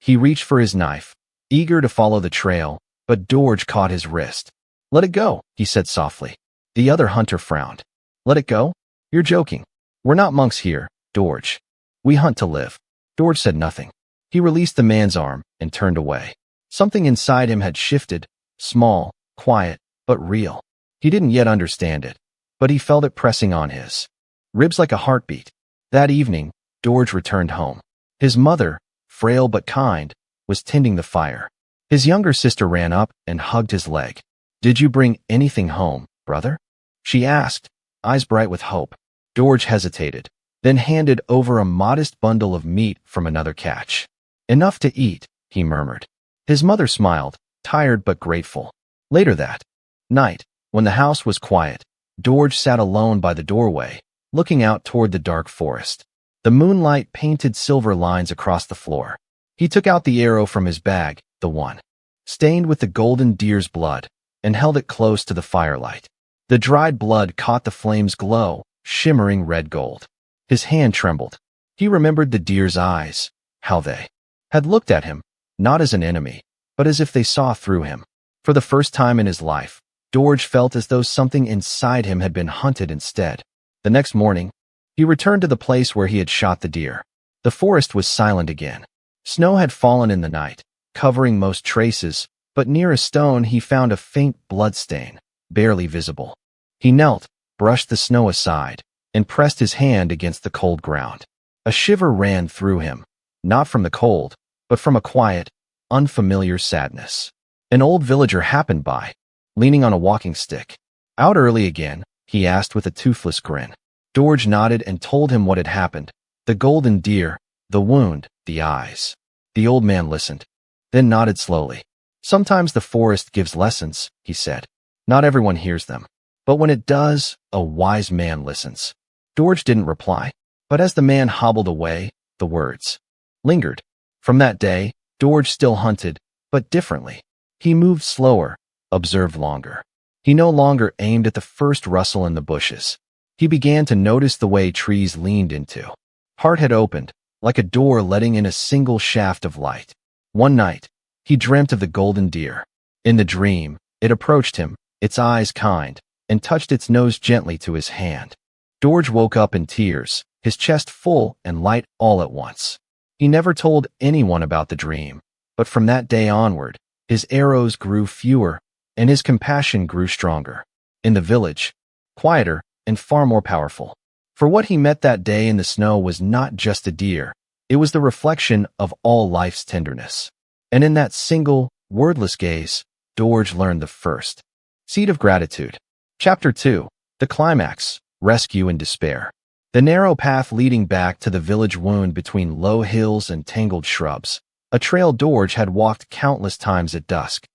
He reached for his knife, eager to follow the trail, but Dorje caught his wrist. "Let it go," he said softly. The other hunter frowned. "Let it go? You're joking. We're not monks here, Dorje. We hunt to live." Dorje said nothing. He released the man's arm and turned away. Something inside him had shifted, small, quiet, but real. He didn't yet understand it, but he felt it pressing on his ribs like a heartbeat. That evening, Dorje returned home. His mother, frail but kind, was tending the fire. His younger sister ran up and hugged his leg. "Did you bring anything home, brother?" she asked, eyes bright with hope. Dorje hesitated, then handed over a modest bundle of meat from another catch. "Enough to eat," he murmured. His mother smiled, tired but grateful. Later that night, when the house was quiet, Dorje sat alone by the doorway, looking out toward the dark forest. The moonlight painted silver lines across the floor. He took out the arrow from his bag, the one stained with the golden deer's blood, and held it close to the firelight. The dried blood caught the flame's glow, shimmering red gold. His hand trembled. He remembered the deer's eyes, how they had looked at him, not as an enemy, but as if they saw through him. For the first time in his life, Dorje felt as though something inside him had been hunted instead. The next morning, he returned to the place where he had shot the deer. The forest was silent again. Snow had fallen in the night, covering most traces, but near a stone he found a faint blood stain, barely visible. He knelt, brushed the snow aside, and pressed his hand against the cold ground. A shiver ran through him, not from the cold, but from a quiet, unfamiliar sadness. An old villager happened by, leaning on a walking stick. "Out early again?" he asked with a toothless grin. Dorje nodded and told him what had happened. The golden deer, the wound, the eyes. The old man listened, then nodded slowly. "Sometimes the forest gives lessons," he said. "Not everyone hears them. But when it does, a wise man listens." Dorje didn't reply, but as the man hobbled away, the words lingered. From that day, Dorje still hunted, but differently. He moved slower, observed longer. He no longer aimed at the first rustle in the bushes. He began to notice the way trees leaned into. Heart had opened, like a door letting in a single shaft of light. One night, he dreamt of the golden deer. In the dream, it approached him, its eyes kind, and touched its nose gently to his hand. Dorje woke up in tears, his chest full and light all at once. He never told anyone about the dream, but from that day onward, his arrows grew fewer, and his compassion grew stronger. In the village, quieter and far more powerful. For what he met that day in the snow was not just a deer, it was the reflection of all life's tenderness. And in that single, wordless gaze, Dorje learned the first seed of gratitude. Chapter 2. The Climax, Rescue and Despair. The narrow path leading back to the village wound between low hills and tangled shrubs, a trail Dorje had walked countless times at dusk.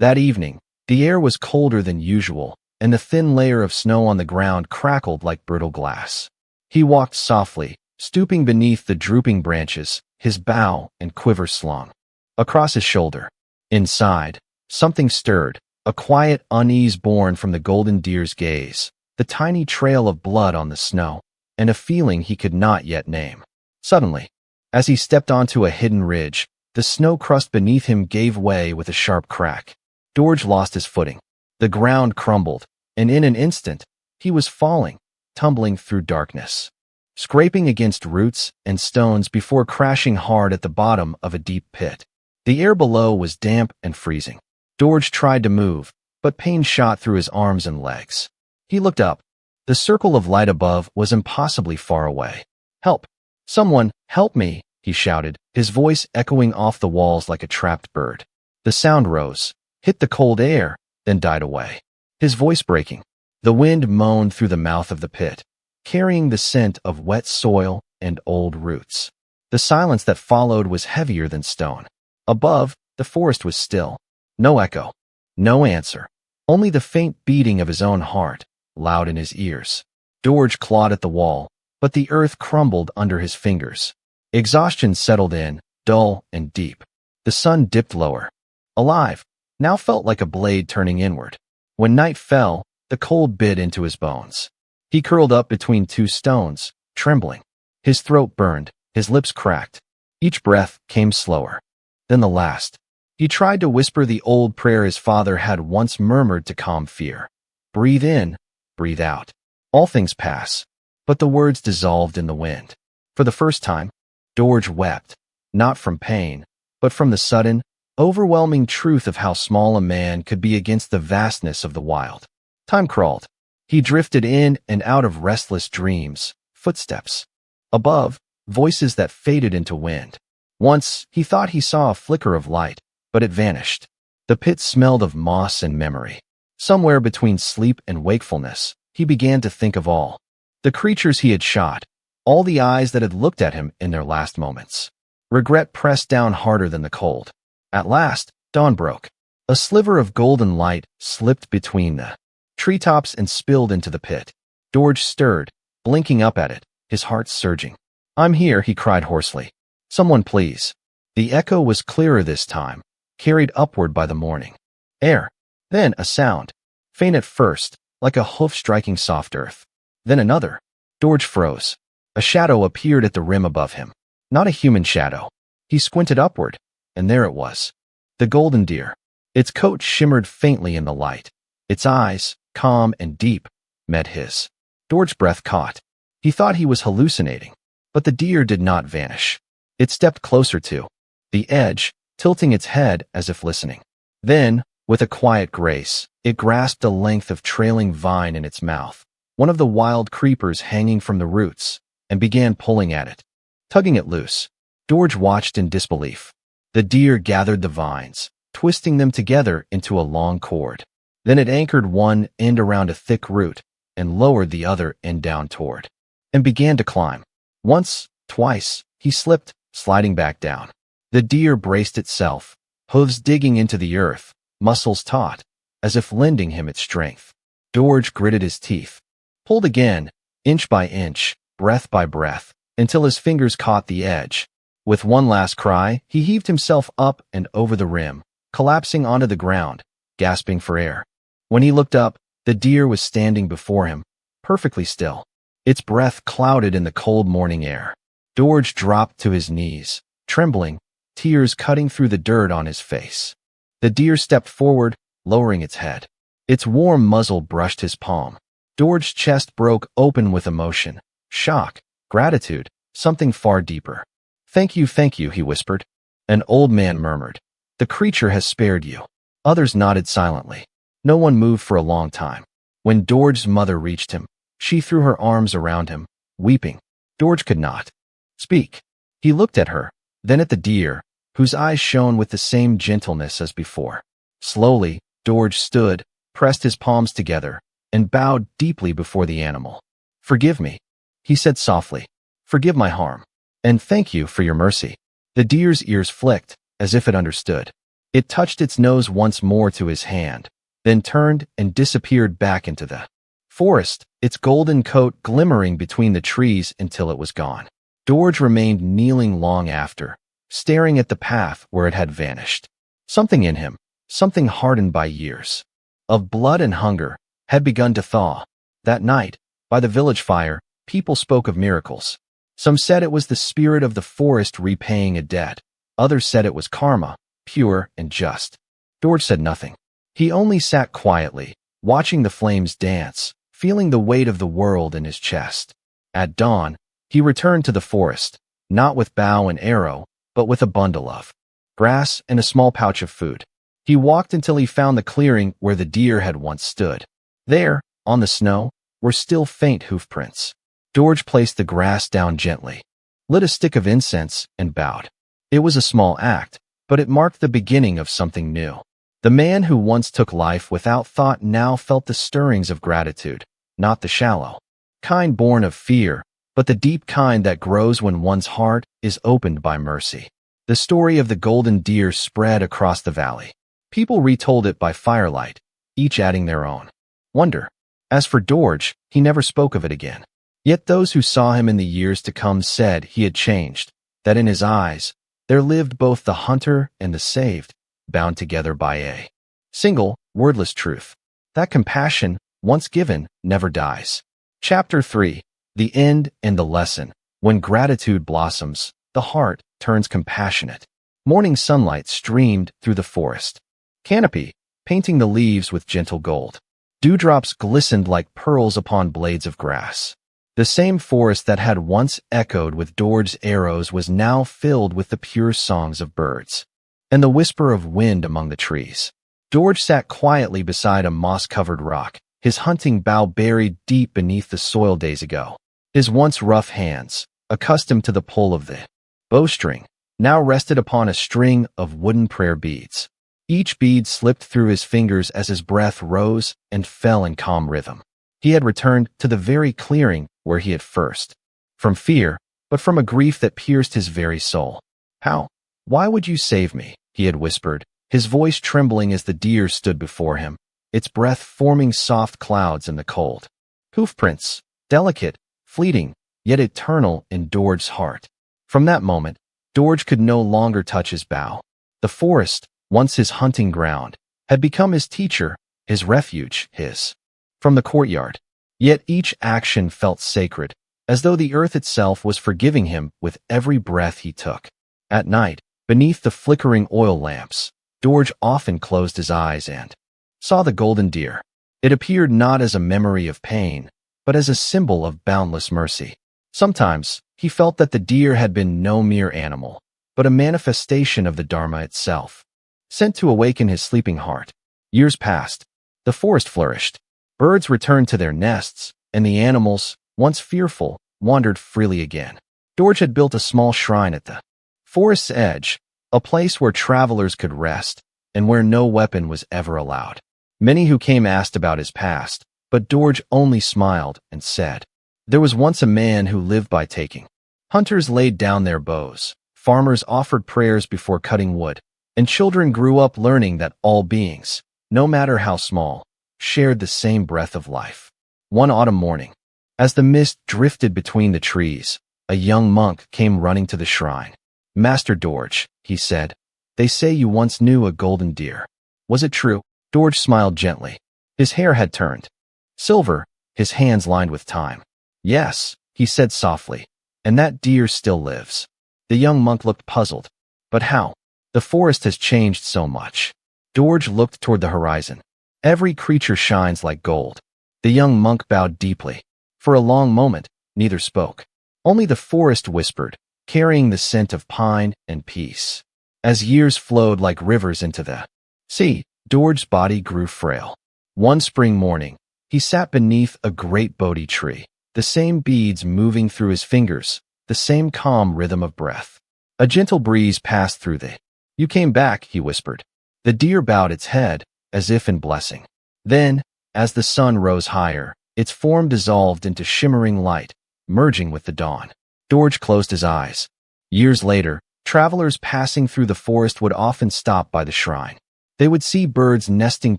That evening, the air was colder than usual, and the thin layer of snow on the ground crackled like brittle glass. He walked softly, stooping beneath the drooping branches, his bow and quiver slung across his shoulder. Inside, something stirred, a quiet unease born from the golden deer's gaze, the tiny trail of blood on the snow, and a feeling he could not yet name. Suddenly, as he stepped onto a hidden ridge, the snow crust beneath him gave way with a sharp crack. Dorje lost his footing. The ground crumbled, and in an instant, he was falling, tumbling through darkness, scraping against roots and stones before crashing hard at the bottom of a deep pit. The air below was damp and freezing. Dorje tried to move, but pain shot through his arms and legs. He looked up. The circle of light above was impossibly far away. "Help! Someone, help me!" he shouted, his voice echoing off the walls like a trapped bird. The sound rose, hit the cold air, then died away. His voice breaking. The wind moaned through the mouth of the pit, carrying the scent of wet soil and old roots. The silence that followed was heavier than stone. Above, the forest was still. No echo. No answer. Only the faint beating of his own heart, loud in his ears. Dorje clawed at the wall, but the earth crumbled under his fingers. Exhaustion settled in, dull and deep. The sun dipped lower. Alive, now felt like a blade turning inward. When night fell, the cold bit into his bones. He curled up between two stones, trembling. His throat burned, his lips cracked. Each breath came slower. then the last. He tried to whisper the old prayer his father had once murmured to calm fear. Breathe in, breathe out. All things pass. But the words dissolved in the wind. For the first time, Dorje wept, not from pain, but from the sudden, overwhelming truth of how small a man could be against the vastness of the wild. Time crawled. He drifted in and out of restless dreams, footsteps. Above, voices that faded into wind. Once, he thought he saw a flicker of light, but it vanished. The pit smelled of moss and memory. Somewhere between sleep and wakefulness, he began to think of all the creatures he had shot, all the eyes that had looked at him in their last moments. Regret pressed down harder than the cold. At last, dawn broke. A sliver of golden light slipped between the treetops and spilled into the pit. Dorje stirred, blinking up at it, his heart surging. I'm here, he cried hoarsely. Someone please. The echo was clearer this time, carried upward by the morning air. Then a sound, faint at first, like a hoof striking soft earth. Then another. Dorje froze. A shadow appeared at the rim above him. Not a human shadow. He squinted upward, and there it was. The golden deer. Its coat shimmered faintly in the light. Its eyes, calm and deep, met his. Dorje's breath caught. He thought he was hallucinating, but the deer did not vanish. It stepped closer to the edge, tilting its head as if listening. Then, with a quiet grace, it grasped a length of trailing vine in its mouth, one of the wild creepers hanging from the roots, and began pulling at it, tugging it loose. Dorje watched in disbelief. The deer gathered the vines, twisting them together into a long cord. Then it anchored one end around a thick root and lowered the other end down toward, and began to climb. Once, twice, he slipped, sliding back down. The deer braced itself, hooves digging into the earth, muscles taut, as if lending him its strength. Dorje gritted his teeth, pulled again, inch by inch, breath by breath, until his fingers caught the edge. With one last cry, he heaved himself up and over the rim, collapsing onto the ground, gasping for air. When he looked up, the deer was standing before him, perfectly still, its breath clouded in the cold morning air. Dorje dropped to his knees, trembling, tears cutting through the dirt on his face. The deer stepped forward, lowering its head. Its warm muzzle brushed his palm. Dorje's chest broke open with emotion, shock, gratitude, something far deeper. Thank you, he whispered. An old man murmured. The creature has spared you. Others nodded silently. No one moved for a long time. When Dorje's mother reached him, she threw her arms around him, weeping. Dorje could not speak. He looked at her, then at the deer, whose eyes shone with the same gentleness as before. Slowly, Dorje stood, pressed his palms together, and bowed deeply before the animal. Forgive me, he said softly. Forgive my harm. And thank you for your mercy. The deer's ears flicked, as if it understood. It touched its nose once more to his hand, then turned and disappeared back into the forest, its golden coat glimmering between the trees until it was gone. Dorje remained kneeling long after, staring at the path where it had vanished. Something in him, something hardened by years of blood and hunger, had begun to thaw. That night, by the village fire, people spoke of miracles. Some said it was the spirit of the forest repaying a debt. Others said it was karma, pure and just. Dorje said nothing. He only sat quietly, watching the flames dance, feeling the weight of the world in his chest. At dawn, he returned to the forest, not with bow and arrow, but with a bundle of grass and a small pouch of food. He walked until he found the clearing where the deer had once stood. There, on the snow, were still faint hoof prints. Dorje placed the grass down gently, lit a stick of incense, and bowed. It was a small act, but it marked the beginning of something new. The man who once took life without thought now felt the stirrings of gratitude, not the shallow kind born of fear, but the deep kind that grows when one's heart is opened by mercy. The story of the golden deer spread across the valley. People retold it by firelight, each adding their own wonder. As for Dorje, he never spoke of it again. Yet those who saw him in the years to come said he had changed, that in his eyes, there lived both the hunter and the saved, bound together by a single, wordless truth. That compassion, once given, never dies. Chapter 3. The End and the Lesson. When gratitude blossoms, the heart turns compassionate. Morning sunlight streamed through the forest canopy, painting the leaves with gentle gold. Dewdrops glistened like pearls upon blades of grass. The same forest that had once echoed with Dorje's arrows was now filled with the pure songs of birds and the whisper of wind among the trees. Dorje sat quietly beside a moss-covered rock, his hunting bow buried deep beneath the soil days ago. His once rough hands, accustomed to the pull of the bowstring, now rested upon a string of wooden prayer beads. Each bead slipped through his fingers as his breath rose and fell in calm rhythm. He had returned to the very clearing where he had first. From fear, but from a grief that pierced his very soul. How? Why would you save me? He had whispered, his voice trembling as the deer stood before him, its breath forming soft clouds in the cold. Hoofprints, delicate, fleeting, yet eternal in Dorje's heart. From that moment, Dorje could no longer touch his bow. The forest, once his hunting ground, had become his teacher, his refuge, his. From the courtyard. Yet each action felt sacred, as though the earth itself was forgiving him with every breath he took. At night, beneath the flickering oil lamps, Dorje often closed his eyes and saw the golden deer. It appeared not as a memory of pain, but as a symbol of boundless mercy. Sometimes, he felt that the deer had been no mere animal, but a manifestation of the Dharma itself, sent to awaken his sleeping heart. Years passed. The forest flourished. Birds returned to their nests, and the animals, once fearful, wandered freely again. Dorje had built a small shrine at the forest's edge, a place where travelers could rest, and where no weapon was ever allowed. Many who came asked about his past, but Dorje only smiled and said, "There was once a man who lived by taking." Hunters laid down their bows, farmers offered prayers before cutting wood, and children grew up learning that all beings, no matter how small, shared the same breath of life. One autumn morning, as the mist drifted between the trees, a young monk came running to the shrine. "Master Dorje," he said, "they say you once knew a golden deer. Was it true?" Dorje smiled gently. His hair had turned silver, his hands lined with time. "Yes," he said softly, "and that deer still lives." The young monk looked puzzled. "But how? The forest has changed so much." Dorje looked toward the horizon. "Every creature shines like gold." The young monk bowed deeply. For a long moment, neither spoke. Only the forest whispered, carrying the scent of pine and peace. As years flowed like rivers into the sea, Dorje's body grew frail. One spring morning, he sat beneath a great Bodhi tree, the same beads moving through his fingers, the same calm rhythm of breath. A gentle breeze passed through the. "You came back," he whispered. The deer bowed its head, as if in blessing. Then, as the sun rose higher, its form dissolved into shimmering light, merging with the dawn. Dorje closed his eyes. Years later, travelers passing through the forest would often stop by the shrine. They would see birds nesting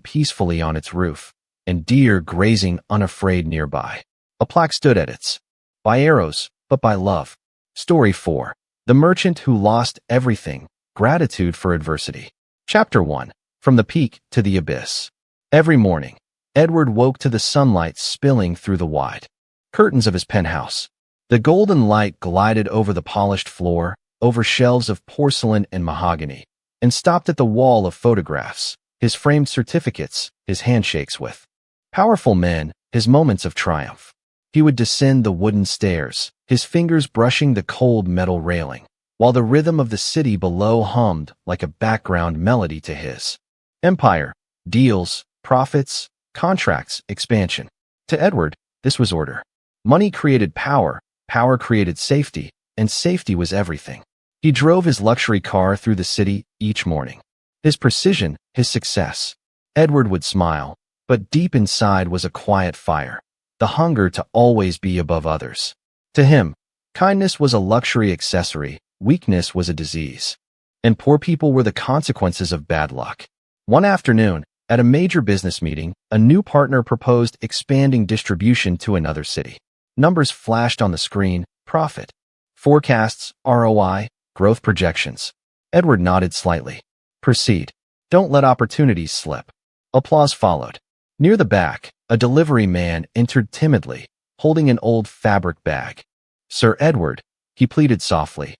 peacefully on its roof, and deer grazing unafraid nearby. A plaque stood at its. "By arrows, but by love." Story 4. The Merchant Who Lost Everything, Gratitude for Adversity. Chapter 1. From the Peak to the Abyss. Every morning, Edward woke to the sunlight spilling through the wide curtains of his penthouse. The golden light glided over the polished floor, over shelves of porcelain and mahogany, and stopped at the wall of photographs, his framed certificates, his handshakes with powerful men, his moments of triumph. He would descend the wooden stairs, his fingers brushing the cold metal railing, while the rhythm of the city below hummed like a background melody to his empire. Deals, profits, contracts, expansion. To Edward, this was order. Money created power, power created safety, and safety was everything. He drove his luxury car through the city each morning. His precision, his success. Edward would smile, but deep inside was a quiet fire, the hunger to always be above others. To him, kindness was a luxury accessory, weakness was a disease, and poor people were the consequences of bad luck. One afternoon, at a major business meeting, a new partner proposed expanding distribution to another city. Numbers flashed on the screen: profit, forecasts, ROI, growth projections. Edward nodded slightly. "Proceed. Don't let opportunities slip." Applause followed. Near the back, a delivery man entered timidly, holding an old fabric bag. "Sir Edward," he pleaded softly,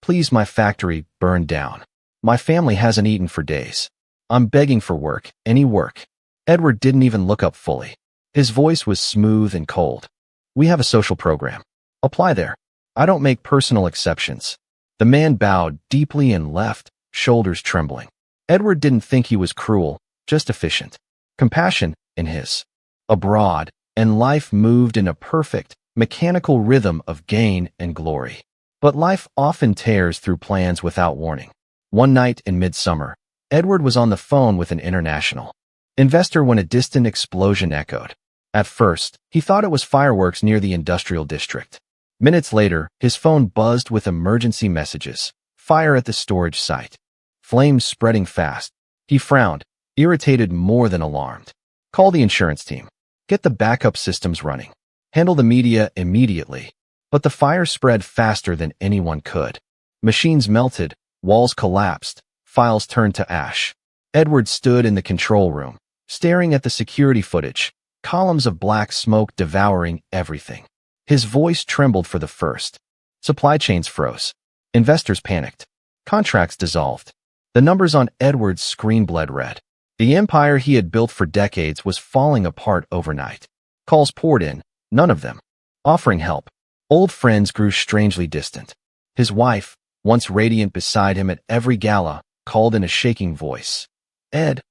"please, my factory burned down. My family hasn't eaten for days. I'm begging for work, any work. Edward didn't even look up fully. His voice was smooth and cold. We have a social program. Apply there. I don't make personal exceptions. The man bowed deeply and left, shoulders trembling. Edward didn't think he was cruel, just efficient. Compassion in his. Abroad, and life moved in a perfect, mechanical rhythm of gain and glory. But life often tears through plans without warning. One night in midsummer, Edward was on the phone with an international investor when a distant explosion echoed. At first, he thought it was fireworks near the industrial district. Minutes later, his phone buzzed with emergency messages. Fire at the storage site. Flames spreading fast. He frowned, irritated more than alarmed. Call the insurance team. Get the backup systems running. Handle the media immediately. But the fire spread faster than anyone could. Machines melted, walls collapsed, files turned to ash. Edward stood in the control room, staring at the security footage, columns of black smoke devouring everything. His voice trembled for the first. Supply chains froze. Investors panicked. Contracts dissolved. The numbers on Edward's screen bled red. The empire he had built for decades was falling apart overnight. Calls poured in, none of them offering help. Old friends grew strangely distant. His wife, once radiant beside him at every gala, called in a shaking voice. Ed,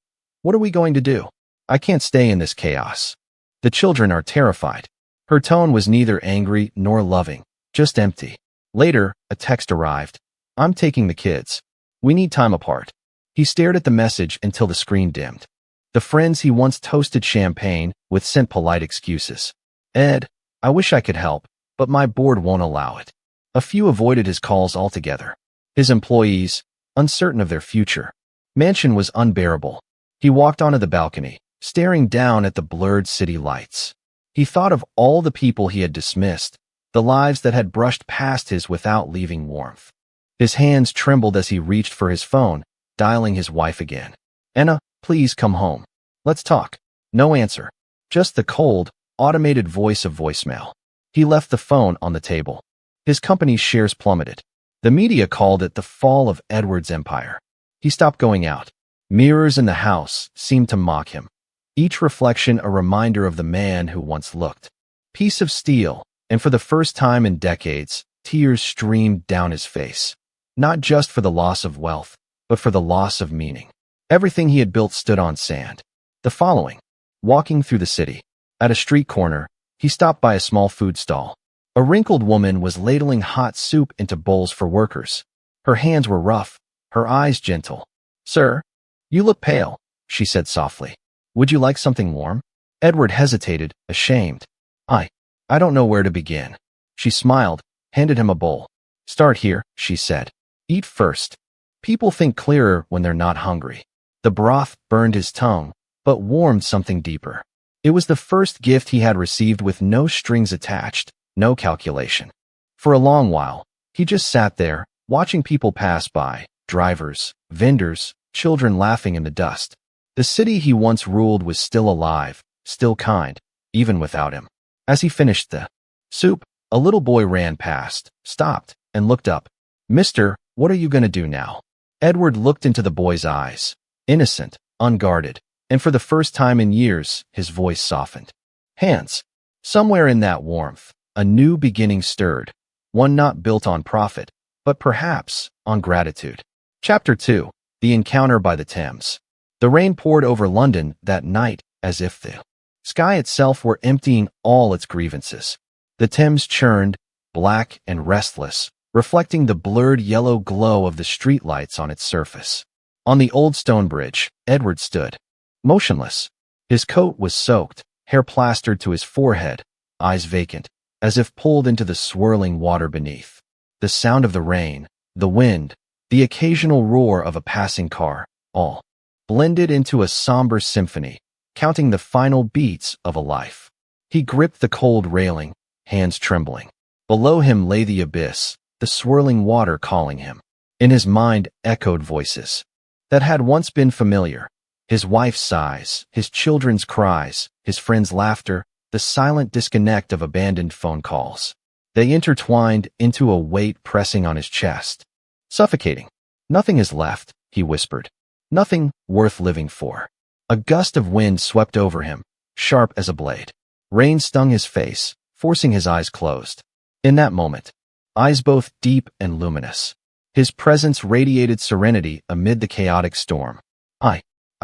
what are we going to do? I can't stay in this chaos. The children are terrified. Her tone was neither angry nor loving, just empty. Later, a text arrived. I'm taking the kids. We need time apart. He stared at the message until the screen dimmed. The friends he once toasted champagne with sent polite excuses. Ed, I wish I could help, but my board won't allow it. A few avoided his calls altogether. His employees, uncertain of their future. Mansion was unbearable. He walked onto the balcony, staring down at the blurred city lights. He thought of all the people he had dismissed, the lives that had brushed past his without leaving warmth. His hands trembled as he reached for his phone, dialing his wife again. Anna, please come home. Let's talk. No answer. Just the cold, automated voice of voicemail. He left the phone on the table. His company's shares plummeted. The media called it the fall of Edward's empire. He stopped going out. Mirrors in the house seemed to mock him, each reflection a reminder of the man who once looked. Piece of steel, and for the first time in decades, tears streamed down his face. Not just for the loss of wealth, but for the loss of meaning. Everything he had built stood on sand. The following. Walking through the city. At a street corner, he stopped by a small food stall. A wrinkled woman was ladling hot soup into bowls for workers. Her hands were rough, her eyes gentle. Sir, you look pale, she said softly. Would you like something warm? Edward hesitated, ashamed. I don't know where to begin. She smiled, handed him a bowl. Start here, she said. Eat first. People think clearer when they're not hungry. The broth burned his tongue, but warmed something deeper. It was the first gift he had received with no strings attached, no calculation. For a long while, he just sat there, watching people pass by, drivers, vendors, children laughing in the dust. The city he once ruled was still alive, still kind, even without him. As he finished the soup, a little boy ran past, stopped, and looked up. Mister, what are you going to do now? Edward looked into the boy's eyes, innocent, unguarded, and for the first time in years, his voice softened. Hands. Somewhere in that warmth, a new beginning stirred, one not built on profit, but perhaps on gratitude. Chapter 2. The Encounter by the Thames. The rain poured over London that night as if the sky itself were emptying all its grievances. The Thames churned, black and restless, reflecting the blurred yellow glow of the streetlights on its surface. On the old stone bridge, Edward stood, motionless. His coat was soaked, hair plastered to his forehead, eyes vacant, as if pulled into the swirling water beneath. The sound of the rain, the wind, the occasional roar of a passing car, all blended into a somber symphony, counting the final beats of a life. He gripped the cold railing, hands trembling. Below him lay the abyss, the swirling water calling him. In his mind echoed voices that had once been familiar. His wife's sighs, his children's cries, his friends' laughter, the silent disconnect of abandoned phone calls. They intertwined into a weight pressing on his chest. Suffocating. Nothing is left, he whispered. Nothing worth living for. A gust of wind swept over him, sharp as a blade. Rain stung his face, forcing his eyes closed. In that moment, eyes both deep and luminous, his presence radiated serenity amid the chaotic storm.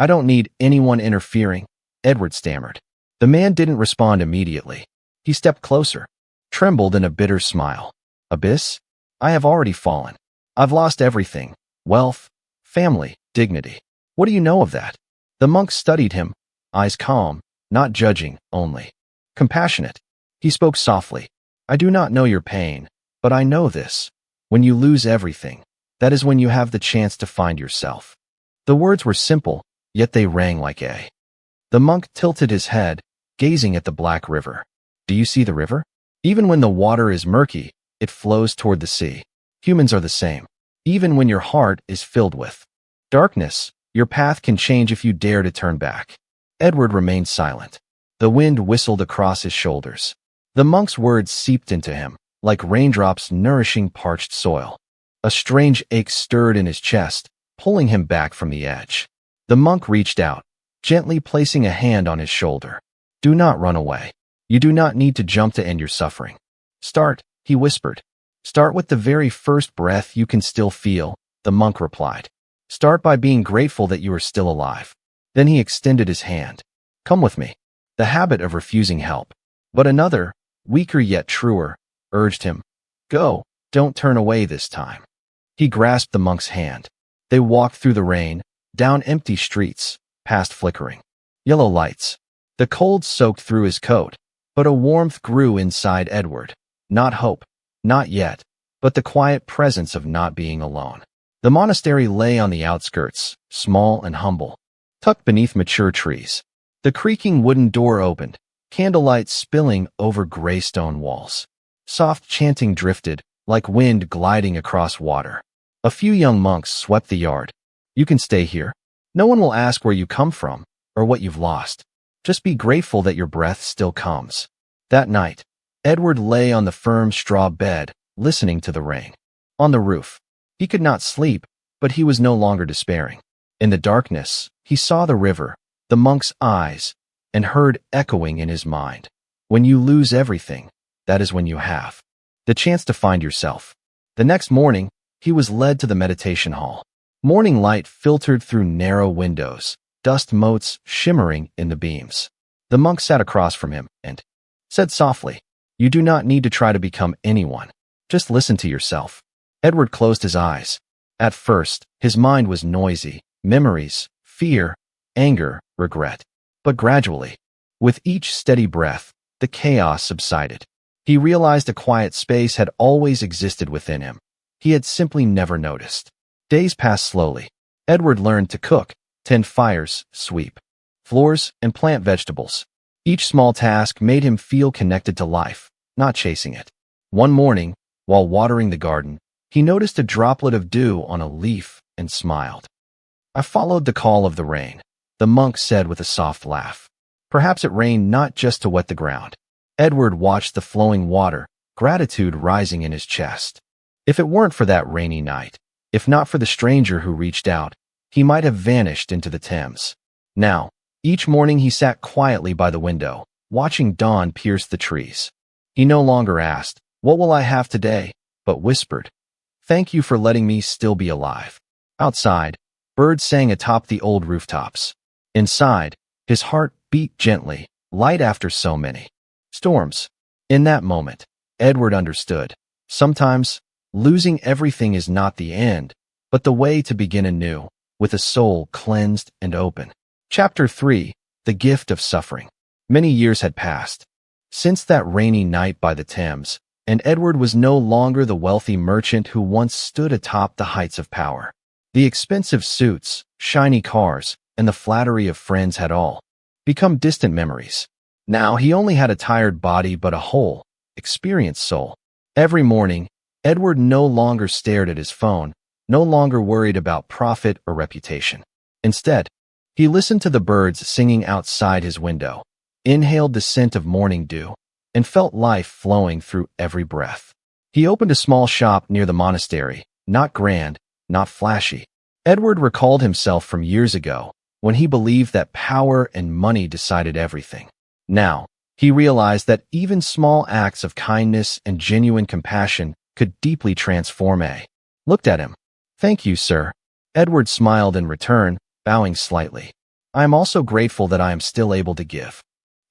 I don't need anyone interfering, Edward stammered. The man didn't respond immediately. He stepped closer, trembled in a bitter smile. Abyss? I have already fallen. I've lost everything. Wealth, family, dignity. What do you know of that? The monk studied him, eyes calm, not judging, only compassionate. He spoke softly. I do not know your pain, but I know this. When you lose everything, that is when you have the chance to find yourself. The words were simple, yet they rang like a. The monk tilted his head, gazing at the black river. Do you see the river? Even when the water is murky, it flows toward the sea. Humans are the same. Even when your heart is filled with darkness, your path can change if you dare to turn back. Edward remained silent. The wind whistled across his shoulders. The monk's words seeped into him, like raindrops nourishing parched soil. A strange ache stirred in his chest, pulling him back from the edge. The monk reached out, gently placing a hand on his shoulder. Do not run away. You do not need to jump to end your suffering. Start, he whispered. Start with the very first breath you can still feel, the monk replied. Start by being grateful that you are still alive. Then he extended his hand. Come with me. The habit of refusing help. But another, weaker yet truer, urged him. Go, don't turn away this time. He grasped the monk's hand. They walked through the rain, down empty streets, past flickering yellow lights. The cold soaked through his coat, but a warmth grew inside Edward. Not hope, not yet, but the quiet presence of not being alone. The monastery lay on the outskirts, small and humble, tucked beneath mature trees. The creaking wooden door opened, candlelight spilling over gray stone walls. Soft chanting drifted, like wind gliding across water. A few young monks swept the yard. You can stay here. No one will ask where you come from, or what you've lost. Just be grateful that your breath still comes. That night, Edward lay on the firm straw bed, listening to the rain. On the roof, he could not sleep, but he was no longer despairing. In the darkness, he saw the river, the monk's eyes, and heard echoing in his mind. When you lose everything, that is when you have the chance to find yourself. The next morning, he was led to the meditation hall. Morning light filtered through narrow windows, dust motes shimmering in the beams. The monk sat across from him and said softly, You do not need to try to become anyone. Just listen to yourself. Edward closed his eyes. At first, his mind was noisy, memories, fear, anger, regret. But gradually, with each steady breath, the chaos subsided. He realized a quiet space had always existed within him. He had simply never noticed. Days passed slowly. Edward learned to cook, tend fires, sweep floors, and plant vegetables. Each small task made him feel connected to life, not chasing it. One morning, while watering the garden, he noticed a droplet of dew on a leaf and smiled. I followed the call of the rain, the monk said with a soft laugh. Perhaps it rained not just to wet the ground. Edward watched the flowing water, gratitude rising in his chest. If it weren't for that rainy night, if not for the stranger who reached out, he might have vanished into the Thames. Now, each morning he sat quietly by the window, watching dawn pierce the trees. He no longer asked, What will I have today? But whispered, Thank you for letting me still be alive. Outside, birds sang atop the old rooftops. Inside, his heart beat gently, light after so many storms. In that moment, Edward understood. Sometimes, losing everything is not the end, but the way to begin anew, with a soul cleansed and open. Chapter 3. The Gift of Suffering. Many years had passed since that rainy night by the Thames, and Edward was no longer the wealthy merchant who once stood atop the heights of power. The expensive suits, shiny cars, and the flattery of friends had all become distant memories. Now he only had a tired body but a whole, experienced soul. Every morning, Edward no longer stared at his phone, no longer worried about profit or reputation. Instead, he listened to the birds singing outside his window, inhaled the scent of morning dew, and felt life flowing through every breath. He opened a small shop near the monastery, not grand, not flashy, Edward recalled himself from years ago, when he believed that power and money decided everything. Now, he realized that even small acts of kindness and genuine compassion could deeply transform a. Looked at him. "Thank you, sir." Edward smiled in return, bowing slightly. "I am also grateful that I am still able to give."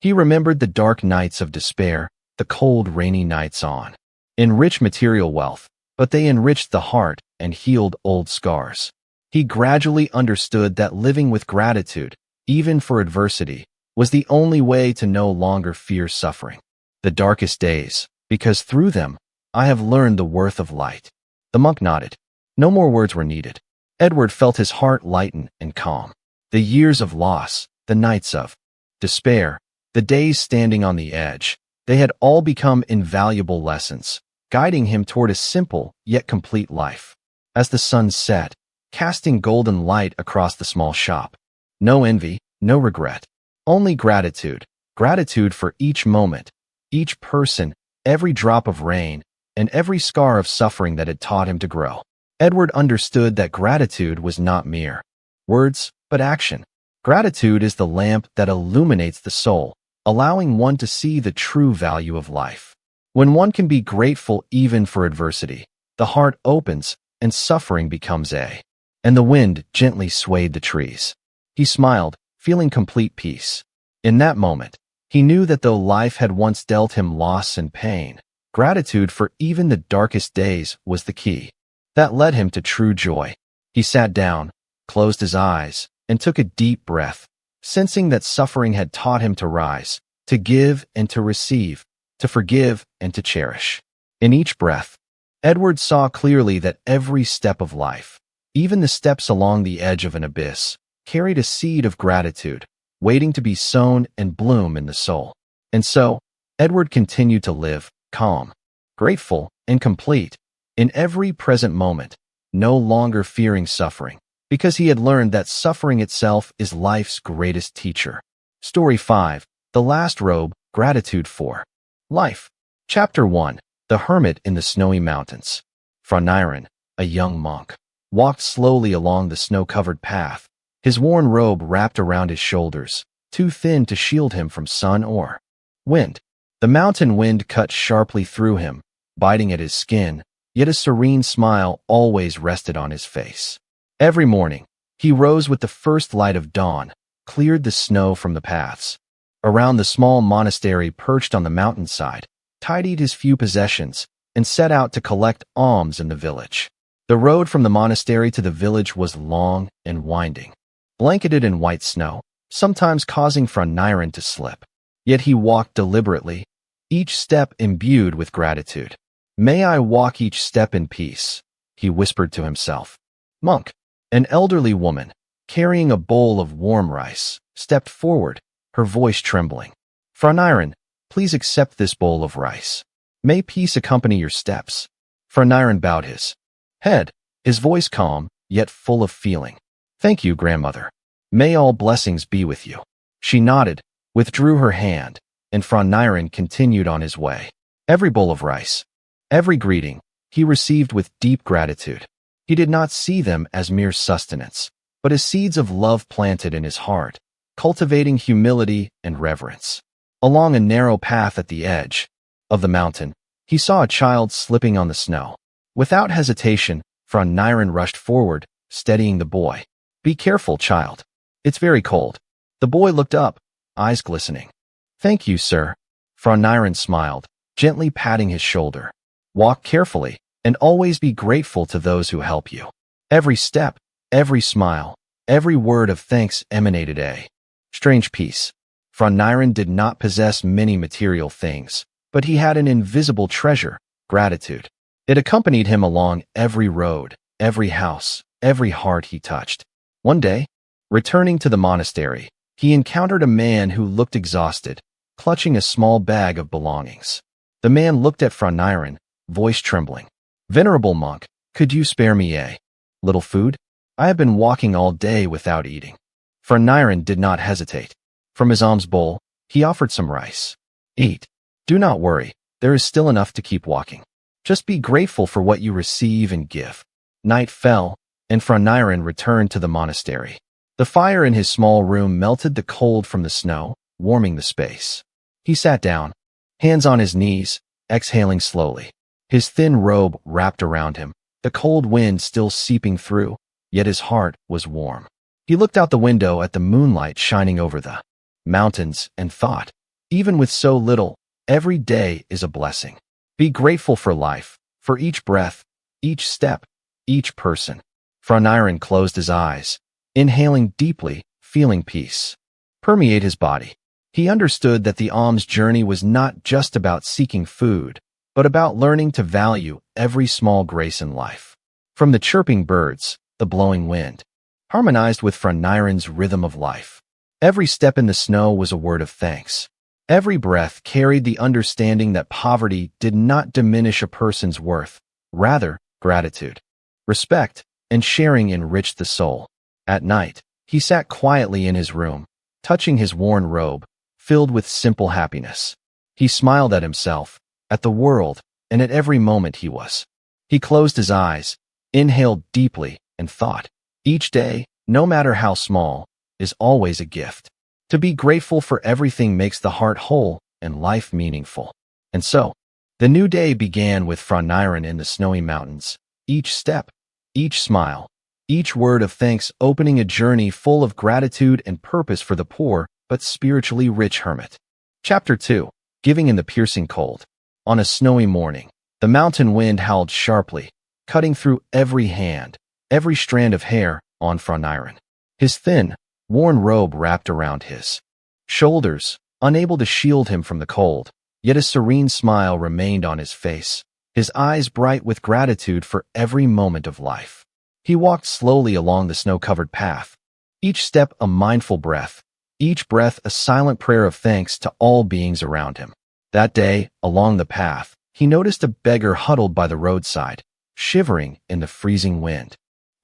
He remembered the dark nights of despair, the cold, rainy nights on. Enriched material wealth, but they enriched the heart and healed old scars. He gradually understood that living with gratitude, even for adversity, was the only way to no longer fear suffering. The darkest days, because through them, I have learned the worth of light. The monk nodded. No more words were needed. Edward felt his heart lighten and calm. The years of loss, the nights of despair, the days standing on the edge, they had all become invaluable lessons, guiding him toward a simple yet complete life. As the sun set, casting golden light across the small shop, no envy, no regret, only gratitude, gratitude for each moment, each person, every drop of rain, and every scar of suffering that had taught him to grow. Edward understood that gratitude was not mere words, but action. Gratitude is the lamp that illuminates the soul, allowing one to see the true value of life. When one can be grateful even for adversity, the heart opens and suffering becomes a. And the wind gently swayed the trees. He smiled, feeling complete peace. In that moment, he knew that though life had once dealt him loss and pain, gratitude for even the darkest days was the key. That led him to true joy. He sat down, closed his eyes, and took a deep breath, sensing that suffering had taught him to rise, to give and to receive, to forgive and to cherish. In each breath, Edward saw clearly that every step of life, even the steps along the edge of an abyss, carried a seed of gratitude, waiting to be sown and bloom in the soul. And so, Edward continued to live, calm, grateful, and complete, in every present moment, no longer fearing suffering, because he had learned that suffering itself is life's greatest teacher. Story 5, The Last Robe, Gratitude for Life. Chapter 1, The Hermit in the Snowy Mountains. Phra Niran, a young monk, walked slowly along the snow-covered path, his worn robe wrapped around his shoulders, too thin to shield him from sun or wind. The mountain wind cut sharply through him, biting at his skin, yet a serene smile always rested on his face. Every morning, he rose with the first light of dawn, cleared the snow from the paths. Around the small monastery perched on the mountainside, tidied his few possessions, and set out to collect alms in the village. The road from the monastery to the village was long and winding, blanketed in white snow, sometimes causing Phra Niran to slip. Yet he walked deliberately, each step imbued with gratitude. "May I walk each step in peace," he whispered to himself. Monk, an elderly woman, carrying a bowl of warm rice, stepped forward, her voice trembling. "Phra Niran, please accept this bowl of rice. May peace accompany your steps." Phra Niran bowed his head, his voice calm, yet full of feeling. "Thank you, grandmother. May all blessings be with you." She nodded, withdrew her hand, and Phra Niran continued on his way. Every bowl of rice, every greeting, he received with deep gratitude. He did not see them as mere sustenance, but as seeds of love planted in his heart, cultivating humility and reverence. Along a narrow path at the edge of the mountain, he saw a child slipping on the snow. Without hesitation, Phra Niran rushed forward, steadying the boy. "Be careful, child. It's very cold." The boy looked up, eyes glistening. "Thank you, sir." Phra Niran smiled, gently patting his shoulder. "Walk carefully, and always be grateful to those who help you." Every step, every smile, every word of thanks emanated a strange peace. Phra Niran did not possess many material things, but he had an invisible treasure, gratitude. It accompanied him along every road, every house, every heart he touched. One day, returning to the monastery, he encountered a man who looked exhausted, clutching a small bag of belongings. The man looked at Phra Niran, voice trembling. "Venerable monk, could you spare me a little food? I have been walking all day without eating." Phra Niran did not hesitate. From his alms bowl, he offered some rice. "Eat. Do not worry, there is still enough to keep walking. Just be grateful for what you receive and give." Night fell, and Phra Niran returned to the monastery. The fire in his small room melted the cold from the snow, warming the space. He sat down, hands on his knees, exhaling slowly. His thin robe wrapped around him, the cold wind still seeping through, yet his heart was warm. He looked out the window at the moonlight shining over the mountains and thought, even with so little, every day is a blessing. Be grateful for life, for each breath, each step, each person. Phra Niran closed his eyes, inhaling deeply, feeling peace permeate his body. He understood that the alms journey was not just about seeking food, but about learning to value every small grace in life. From the chirping birds, the blowing wind, harmonized with Phra Niran's rhythm of life. Every step in the snow was a word of thanks. Every breath carried the understanding that poverty did not diminish a person's worth, rather, gratitude, respect, and sharing enriched the soul. At night, he sat quietly in his room, touching his worn robe, filled with simple happiness. He smiled at himself, at the world, and at every moment he was. He closed his eyes, inhaled deeply, and thought, each day, no matter how small, is always a gift. To be grateful for everything makes the heart whole and life meaningful. And so, the new day began with Phra Niran in the snowy mountains, each step, each smile, each word of thanks opening a journey full of gratitude and purpose for the poor but spiritually rich hermit. Chapter 2. Giving in the Piercing Cold. On a snowy morning, the mountain wind howled sharply, cutting through every hand, every strand of hair on Phra Niran. His thin, worn robe wrapped around his shoulders, unable to shield him from the cold, yet a serene smile remained on his face, his eyes bright with gratitude for every moment of life. He walked slowly along the snow-covered path, each step a mindful breath, each breath a silent prayer of thanks to all beings around him. That day, along the path, he noticed a beggar huddled by the roadside, shivering in the freezing wind.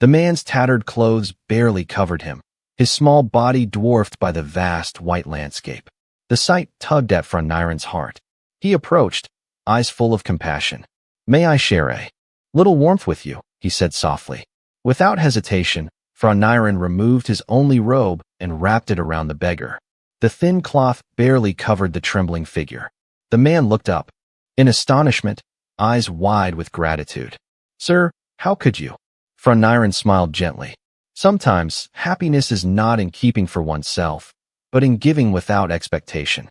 The man's tattered clothes barely covered him, his small body dwarfed by the vast white landscape. The sight tugged at Phra Niran's heart. He approached, eyes full of compassion. "May I share a little warmth with you?" he said softly. Without hesitation, Phra Niran removed his only robe and wrapped it around the beggar. The thin cloth barely covered the trembling figure. The man looked up, in astonishment, eyes wide with gratitude. "Sir, how could you?" Phra Niran smiled gently. "Sometimes, happiness is not in keeping for oneself, but in giving without expectation."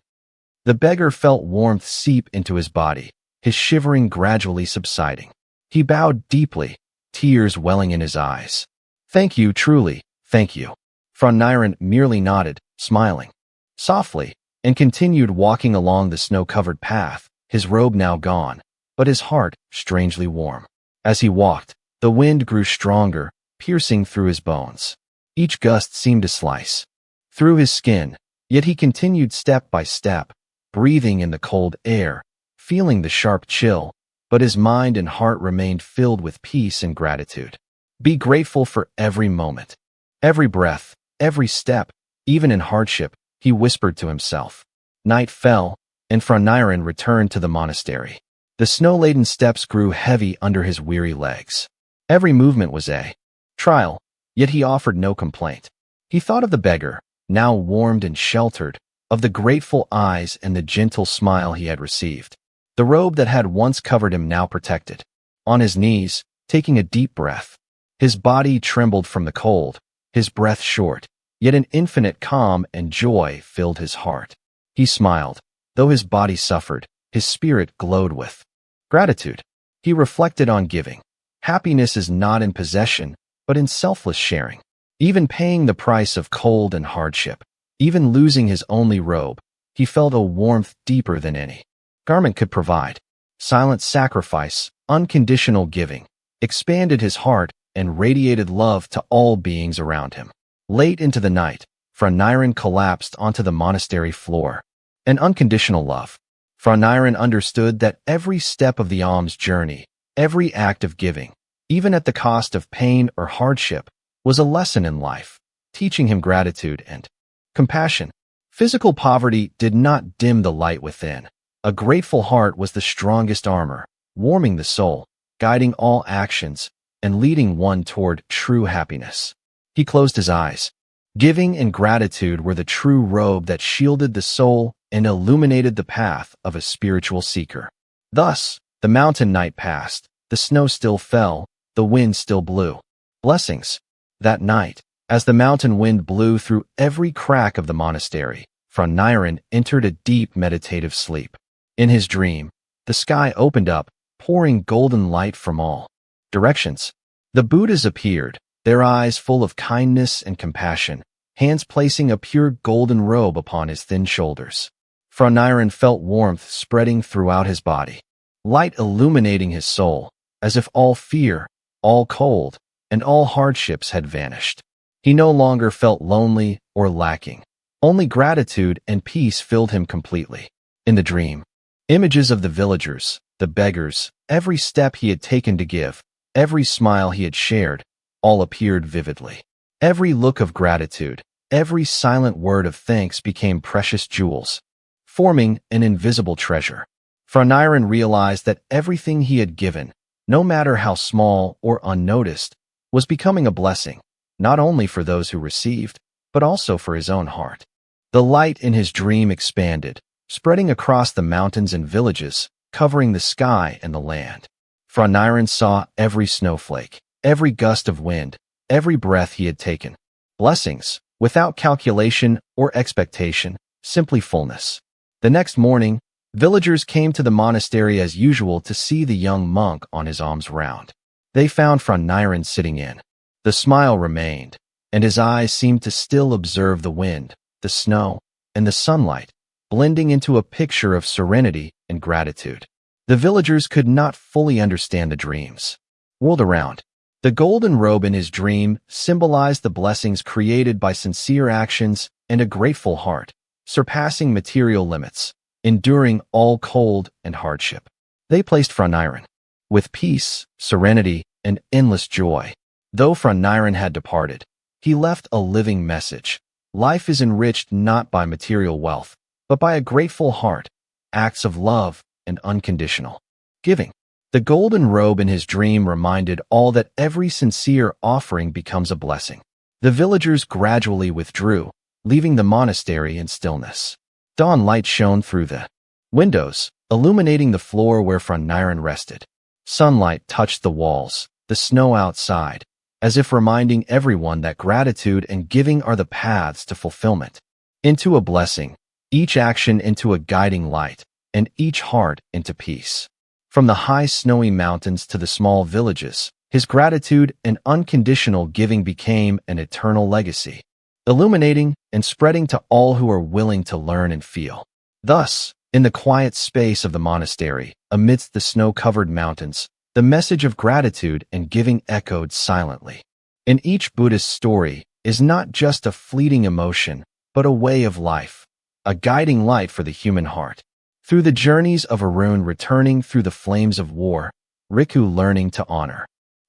The beggar felt warmth seep into his body, his shivering gradually subsiding. He bowed deeply, tears welling in his eyes. "Thank you, truly, thank you." Phra Niran merely nodded, smiling softly, and continued walking along the snow-covered path, his robe now gone, but his heart strangely warm. As he walked, the wind grew stronger, piercing through his bones. Each gust seemed to slice through his skin, yet he continued step by step, breathing in the cold air, feeling the sharp chill, but his mind and heart remained filled with peace and gratitude. Be grateful for every moment, every breath, every step, even in hardship, he whispered to himself. Night fell, and Phra Niran returned to the monastery. The snow-laden steps grew heavy under his weary legs. Every movement was a trial, yet he offered no complaint. He thought of the beggar, now warmed and sheltered, of the grateful eyes and the gentle smile he had received. The robe that had once covered him now protected. On his knees, taking a deep breath. His body trembled from the cold, his breath short, yet an infinite calm and joy filled his heart. He smiled. Though his body suffered, his spirit glowed with gratitude. He reflected on giving. Happiness is not in possession, but in selfless sharing. Even paying the price of cold and hardship, even losing his only robe, he felt a warmth deeper than any garment could provide. Silent sacrifice, unconditional giving, expanded his heart and radiated love to all beings around him. Late into the night, Phra Niran collapsed onto the monastery floor. An unconditional love. Phra Niran understood that every step of the alms journey, every act of giving, even at the cost of pain or hardship, was a lesson in life, teaching him gratitude and compassion. Physical poverty did not dim the light within. A grateful heart was the strongest armor, warming the soul, guiding all actions, and leading one toward true happiness. He closed his eyes. Giving and gratitude were the true robe that shielded the soul and illuminated the path of a spiritual seeker. Thus, the mountain night passed, the snow still fell, the wind still blew. Blessings. That night, as the mountain wind blew through every crack of the monastery, Phra Niran entered a deep meditative sleep. In his dream, the sky opened up, pouring golden light from all directions. The Buddhas appeared, their eyes full of kindness and compassion, hands placing a pure golden robe upon his thin shoulders. Phra Niran felt warmth spreading throughout his body, light illuminating his soul, as if all fear, all cold, and all hardships had vanished. He no longer felt lonely or lacking. Only gratitude and peace filled him completely. In the dream, images of the villagers, the beggars, every step he had taken to give, every smile he had shared, all appeared vividly. Every look of gratitude, every silent word of thanks became precious jewels, forming an invisible treasure. Phra Niran realized that everything he had given, no matter how small or unnoticed, was becoming a blessing, not only for those who received, but also for his own heart. The light in his dream expanded, spreading across the mountains and villages, covering the sky and the land. Phra Niran saw every snowflake, every gust of wind, every breath he had taken. Blessings, without calculation or expectation, simply fullness. The next morning, villagers came to the monastery as usual to see the young monk on his alms round. They found Phra Niran sitting in. The smile remained, and his eyes seemed to still observe the wind, the snow, and the sunlight, blending into a picture of serenity and gratitude. The villagers could not fully understand the dreams world around. The golden robe in his dream symbolized the blessings created by sincere actions and a grateful heart, surpassing material limits, enduring all cold and hardship. They placed Phra Niran with peace, serenity, and endless joy. Though Phra Niran had departed, he left a living message. Life is enriched not by material wealth, but by a grateful heart, acts of love, and unconditional giving. The golden robe in his dream reminded all that every sincere offering becomes a blessing. The villagers gradually withdrew, leaving the monastery in stillness. Dawn light shone through the windows, illuminating the floor where Phra Niran rested. Sunlight touched the walls, the snow outside, as if reminding everyone that gratitude and giving are the paths to fulfillment. Into a blessing, each action into a guiding light, and each heart into peace. From the high snowy mountains to the small villages, his gratitude and unconditional giving became an eternal legacy, illuminating and spreading to all who are willing to learn and feel. Thus, in the quiet space of the monastery, amidst the snow-covered mountains, the message of gratitude and giving echoed silently. In each Buddhist story is not just a fleeting emotion, but a way of life, a guiding light for the human heart. Through the journeys of Arun returning through the flames of war, Riku learning to honor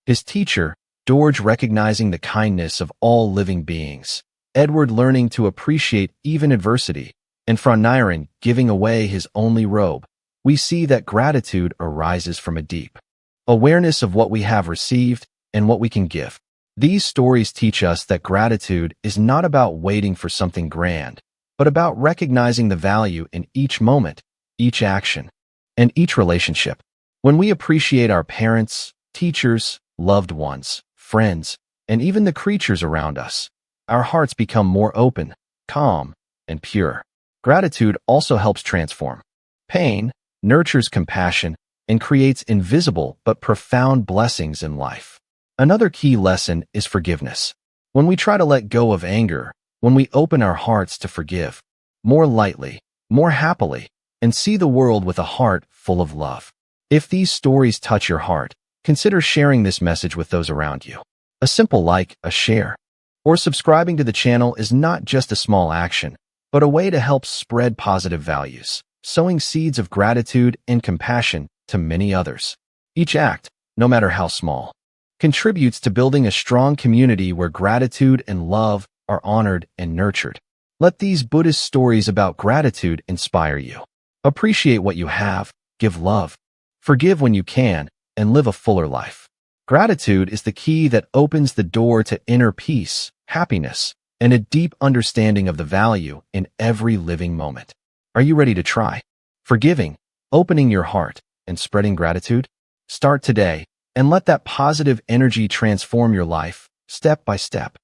his teacher, Dorje recognizing the kindness of all living beings, Edward learning to appreciate even adversity, and Phra Niran giving away his only robe, we see that gratitude arises from a deep awareness of what we have received and what we can give. These stories teach us that gratitude is not about waiting for something grand, but about recognizing the value in each moment, each action, and each relationship. When we appreciate our parents, teachers, loved ones, friends, and even the creatures around us, our hearts become more open, calm, and pure. Gratitude also helps transform pain, nurtures compassion, and creates invisible but profound blessings in life. Another key lesson is forgiveness. When we try to let go of anger, when we open our hearts to forgive more lightly, more happily, and see the world with a heart full of love. If these stories touch your heart, consider sharing this message with those around you. A simple like, a share, or subscribing to the channel is not just a small action, but a way to help spread positive values, sowing seeds of gratitude and compassion to many others. Each act, no matter how small, contributes to building a strong community where gratitude and love are honored and nurtured. Let these Buddhist stories about gratitude inspire you. Appreciate what you have, give love, forgive when you can, and live a fuller life. Gratitude is the key that opens the door to inner peace, happiness, and a deep understanding of the value in every living moment. Are you ready to try forgiving, opening your heart, and spreading gratitude? Start today and let that positive energy transform your life step by step.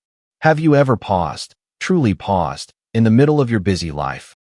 Have you ever paused, truly paused, in the middle of your busy life